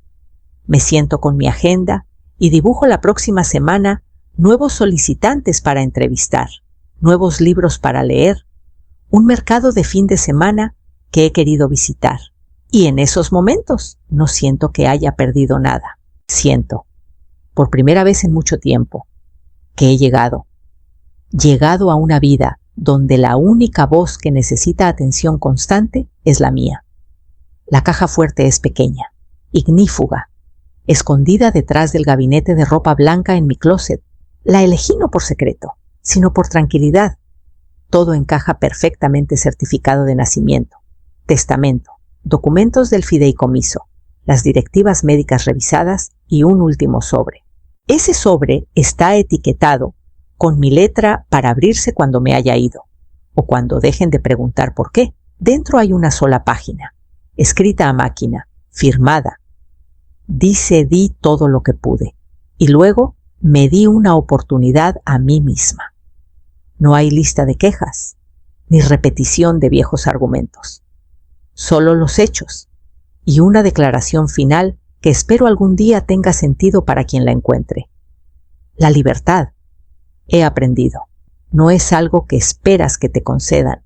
me siento con mi agenda y dibujo la próxima semana nuevos solicitantes para entrevistar, nuevos libros para leer, un mercado de fin de semana que he querido visitar. Y en esos momentos no siento que haya perdido nada. Siento, por primera vez en mucho tiempo, que he llegado a una vida donde la única voz que necesita atención constante es la mía. La caja fuerte es pequeña, ignífuga, escondida detrás del gabinete de ropa blanca en mi closet. La elegí no por secreto, sino por tranquilidad. Todo encaja perfectamente: certificado de nacimiento, testamento, documentos del fideicomiso, las directivas médicas revisadas y un último sobre. Ese sobre está etiquetado con mi letra para abrirse cuando me haya ido, o cuando dejen de preguntar por qué. Dentro hay una sola página, escrita a máquina, firmada. Di todo lo que pude, y luego me di una oportunidad a mí misma. No hay lista de quejas, ni repetición de viejos argumentos. Solo los hechos y una declaración final que espero algún día tenga sentido para quien la encuentre. La libertad, he aprendido, no es algo que esperas que te concedan.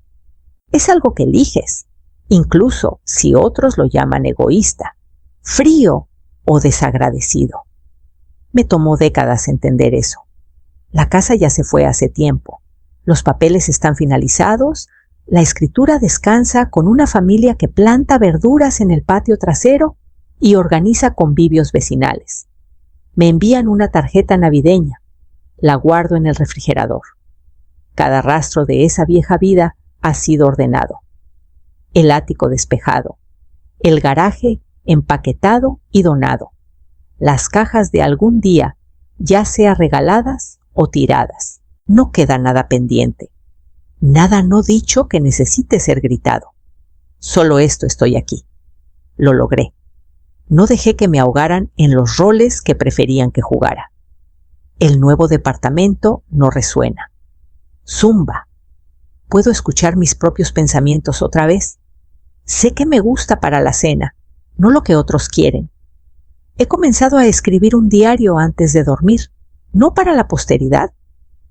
Es algo que eliges, incluso si otros lo llaman egoísta, frío o desagradecido. Me tomó décadas entender eso. La casa ya se fue hace tiempo. Los papeles están finalizados, la escritura descansa con una familia que planta verduras en el patio trasero y organiza convivios vecinales. Me envían una tarjeta navideña. La guardo en el refrigerador. Cada rastro de esa vieja vida ha sido ordenado. El ático despejado, el garaje empaquetado y donado, las cajas de algún día, ya sea regaladas o tiradas. No queda nada pendiente, nada no dicho que necesite ser gritado. Solo esto estoy aquí. Lo logré. No dejé que me ahogaran en los roles que preferían que jugara. El nuevo departamento no resuena. Zumba. Puedo escuchar mis propios pensamientos otra vez. Sé que me gusta para la cena, no lo que otros quieren. He comenzado a escribir un diario antes de dormir, no para la posteridad,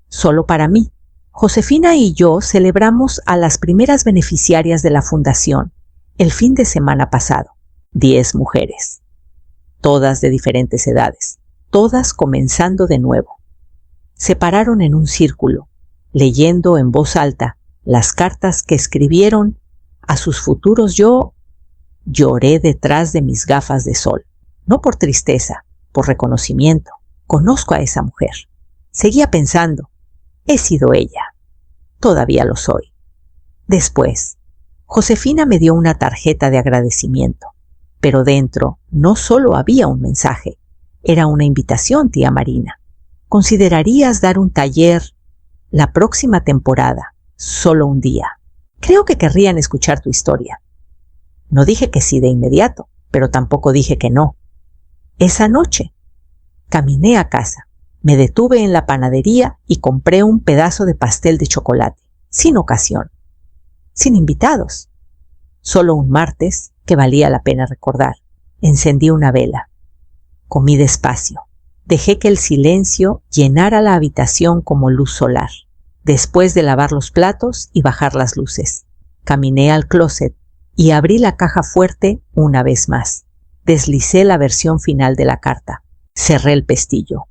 solo para mí. Josefina y yo celebramos a las primeras beneficiarias de la fundación el fin de semana pasado. 10 mujeres, todas de diferentes edades, todas comenzando de nuevo. Se pararon en un círculo, leyendo en voz alta las cartas que escribieron a sus futuros yo. Lloré detrás de mis gafas de sol, no por tristeza, por reconocimiento. Conozco a esa mujer. Seguía pensando, he sido ella. Todavía lo soy. Después, Josefina me dio una tarjeta de agradecimiento, pero dentro no solo había un mensaje, era una invitación, tía Marina. ¿Considerarías dar un taller la próxima temporada, solo un día? Creo que querrían escuchar tu historia. No dije que sí de inmediato, pero tampoco dije que no. Esa noche, caminé a casa, me detuve en la panadería y compré un pedazo de pastel de chocolate, sin ocasión, sin invitados. Solo un martes que valía la pena recordar. Encendí una vela. Comí despacio. Dejé que el silencio llenara la habitación como luz solar. Después de lavar los platos y bajar las luces, caminé al closet y abrí la caja fuerte una vez más. Deslicé la versión final de la carta. Cerré el pestillo.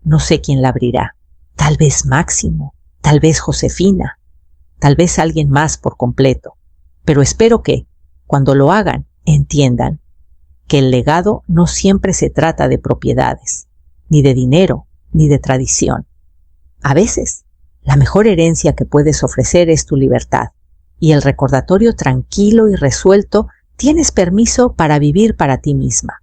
No sé quién la abrirá. Tal vez Máximo, tal vez Josefina, tal vez alguien más por completo. Pero espero que, cuando lo hagan, entiendan que el legado no siempre se trata de propiedades, ni de dinero, ni de tradición. A veces, la mejor herencia que puedes ofrecer es tu libertad, y el recordatorio tranquilo y resuelto: tienes permiso para vivir para ti misma.